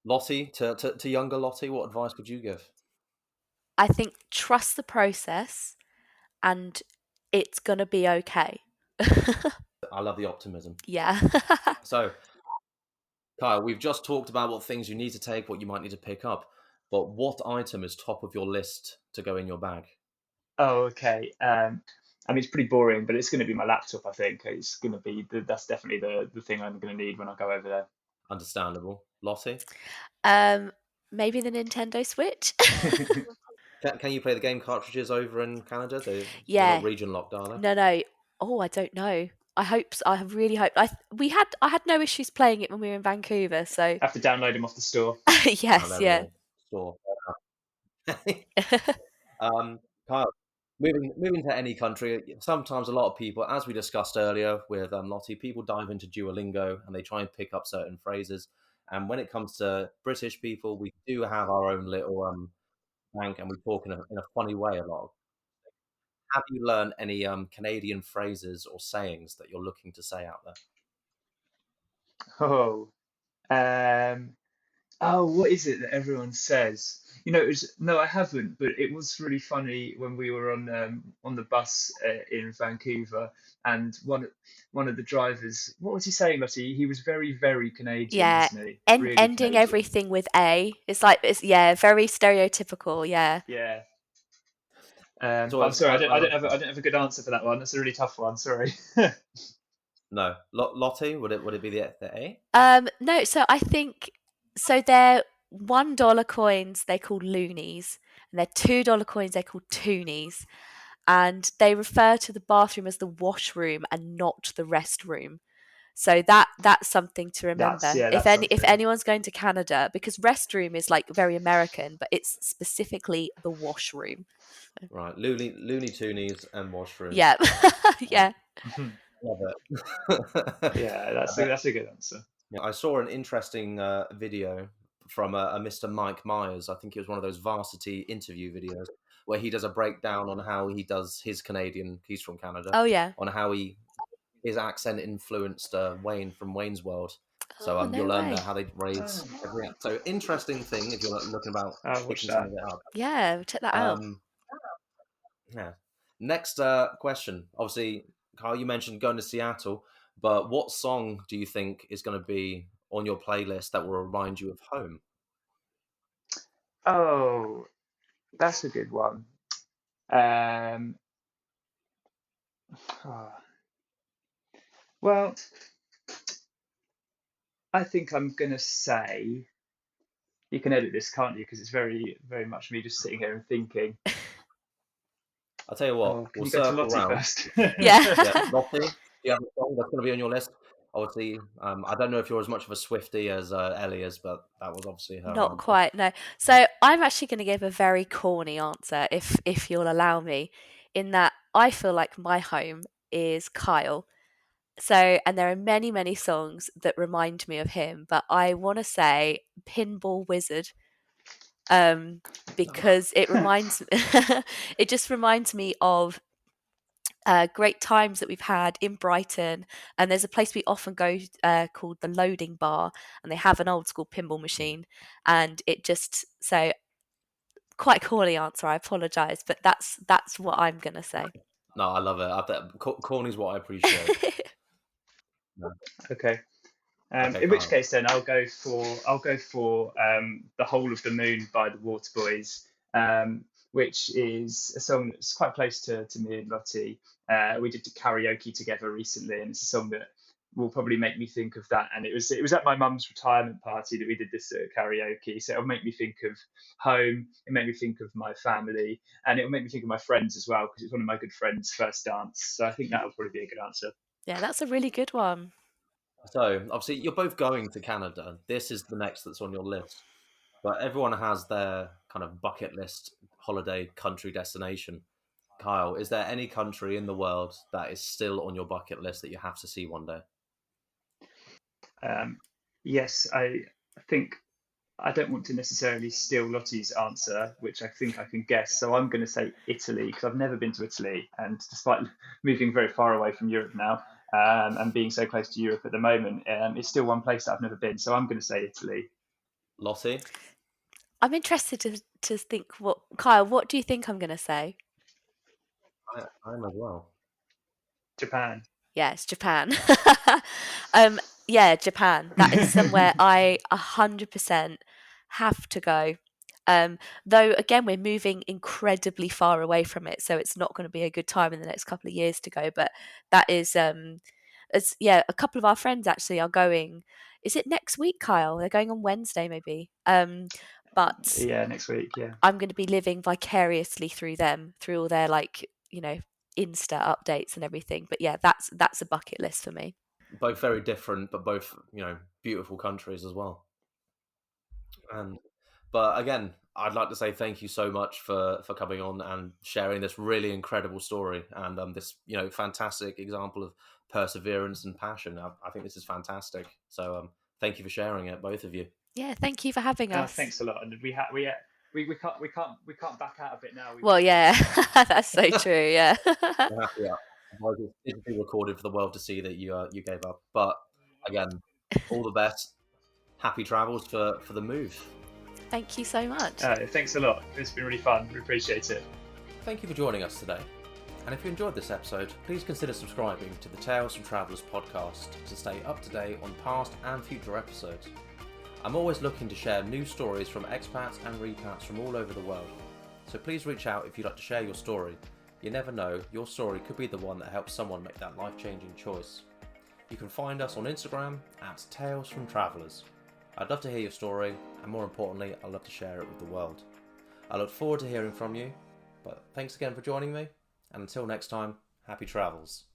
Lottie, to younger Lottie, what advice would you give? I think trust the process and it's going to be okay. I love the optimism. Yeah. So, Kyle, we've just talked about what things you need to take, what you might need to pick up, but what item is top of your list to go in your bag? Oh, okay. I mean, it's pretty boring, but it's going to be my laptop. I think it's going to be that's definitely the thing I'm going to need when I go over Understandable. Lottie? Maybe the Nintendo Switch. there. Can you play the game cartridges over in Canada? They're not Yeah. region locked, are they? No. Oh, I don't know. I hope so. I really hope. I had no issues playing it when we were in Vancouver. So Have to download them off the store. yes, yeah. Store. Kyle, moving to any country, sometimes a lot of people, as we discussed earlier with Lottie, people dive into Duolingo and they try and pick up certain phrases. And when it comes to British people, we do have our own little bank, and we talk in a funny way a lot. Have you learned any Canadian phrases or sayings that you're looking to say out there? Oh, um, oh, what is it that everyone says? It was no, I haven't, but it was really funny when we were on the bus in Vancouver, and one of the drivers, what was he saying, Lottie? He was very, very Canadian, Yeah. wasn't he? Really Ending Canadian. everything with A. It's yeah, very stereotypical. Yeah. Yeah. So But I'm it's sorry, I don't have a good answer for that one. That's a really tough one. Sorry. no. Lottie, would it be the A? No. So I think they're $1 coins. They're called loonies, and they're $2 coins. They're called toonies, and they refer to the bathroom as the washroom and not the restroom. So that's something to remember. That's If something. anyone's going to Canada, because restroom is like very American, but it's specifically the washroom. Right, Looney Toonies and washroom. Yeah. Yeah. Love it. Yeah, I bet. that's a good answer. Yeah, I saw an interesting video from a Mr. Mike Myers. I think it was one of those varsity interview videos where he does a breakdown on how he does his Canadian. He's from Canada. Oh yeah. On how his accent influenced Wayne from Wayne's World. So Oh, no you'll learn way. there how they raise every. So interesting thing if you're looking about I'll watch picking some that. of it up. Yeah, check that out. Yeah. Next question. Obviously, Kyle, you mentioned going to Seattle, but what song do you think is going to be on your playlist that will remind you of home? Oh, that's a good one. Um, oh, well, I think I'm gonna say you can edit this, can't you? Because it's very, very much me just sitting here and thinking. I'll tell you what, Oh, can we'll you go to circle Lottie round. first? Yeah. Yeah, Lottie, do you have a song that's going to be on your list? Obviously, I don't know if you're as much of a Swiftie as Ellie is, but that was obviously her Not answer. quite, no. So I'm actually going to give a very corny answer, if you'll allow me, in that I feel like my home is Kyle. So, and there are many, many songs that remind me of him, but I want to say Pinball Wizard, because it just reminds me of great times that we've had in Brighton. And there's a place we often go called the Loading Bar, and they have an old school pinball machine. And it just so quite corny answer. I apologise, but that's what I'm gonna say. No, I love it. Corny's what I appreciate. No. Okay. Okay, In which Kyle. case, then I'll go for The Whole of the Moon by the Waterboys, which is a song that's quite close to me and Lottie. We did karaoke together recently, and it's a song that will probably make me think of that. And it was at my mum's retirement party that we did this karaoke, so it'll make me think of home. It made me think of my family, and it'll make me think of my friends as well because it's one of my good friends' first dance. So I think that'll probably be a good answer. Yeah, that's a really good one. So, obviously, you're both going to Canada. This is the next that's on your list. But everyone has their kind of bucket list holiday country destination. Kyle, is there any country in the world that is still on your bucket list that you have to see one day? Yes, I think I don't want to necessarily steal Lottie's answer, which I think I can guess. So I'm going to say Italy because I've never been to Italy, and despite moving very far away from Europe now, and being so close to Europe at the moment, it's still one place that I've never been. So I'm going to say Italy. Lottie? I'm interested to think Kyle, what do you think I'm going to say? I'm as well. Japan. Yeah, it's Japan. Yeah, Japan. That is somewhere I 100% have to go. Though again, we're moving incredibly far away from it, so it's not going to be a good time in the next couple of years to go. But that is, a couple of our friends actually are going. Is it next week, Kyle? They're going on Wednesday, maybe. But Yeah, next week. Yeah. I'm going to be living vicariously through them, through all their Insta updates and everything. But yeah, that's a bucket list for me. Both very different, but both, beautiful countries as well. But again, I'd like to say thank you so much for coming on and sharing this really incredible story and this fantastic example of perseverance and passion. I think this is fantastic. So thank you for sharing it, both of you. Yeah, thank you for having us. Thanks a lot. And we can't back out of it now. Well, yeah, that's so true. Yeah. Yeah. It's been recorded for the world to see that you gave up. But again, all the best. Happy travels for the move. Thank you so much. Thanks a lot. It's been really fun. We appreciate it. Thank you for joining us today. And if you enjoyed this episode, please consider subscribing to the Tales from Travellers podcast to stay up to date on past and future episodes. I'm always looking to share new stories from expats and repats from all over the world. So please reach out if you'd like to share your story. You never know, your story could be the one that helps someone make that life-changing choice. You can find us on Instagram at Tales from Travellers. I'd love to hear your story, and more importantly, I'd love to share it with the world. I look forward to hearing from you, but thanks again for joining me, and until next time, happy travels.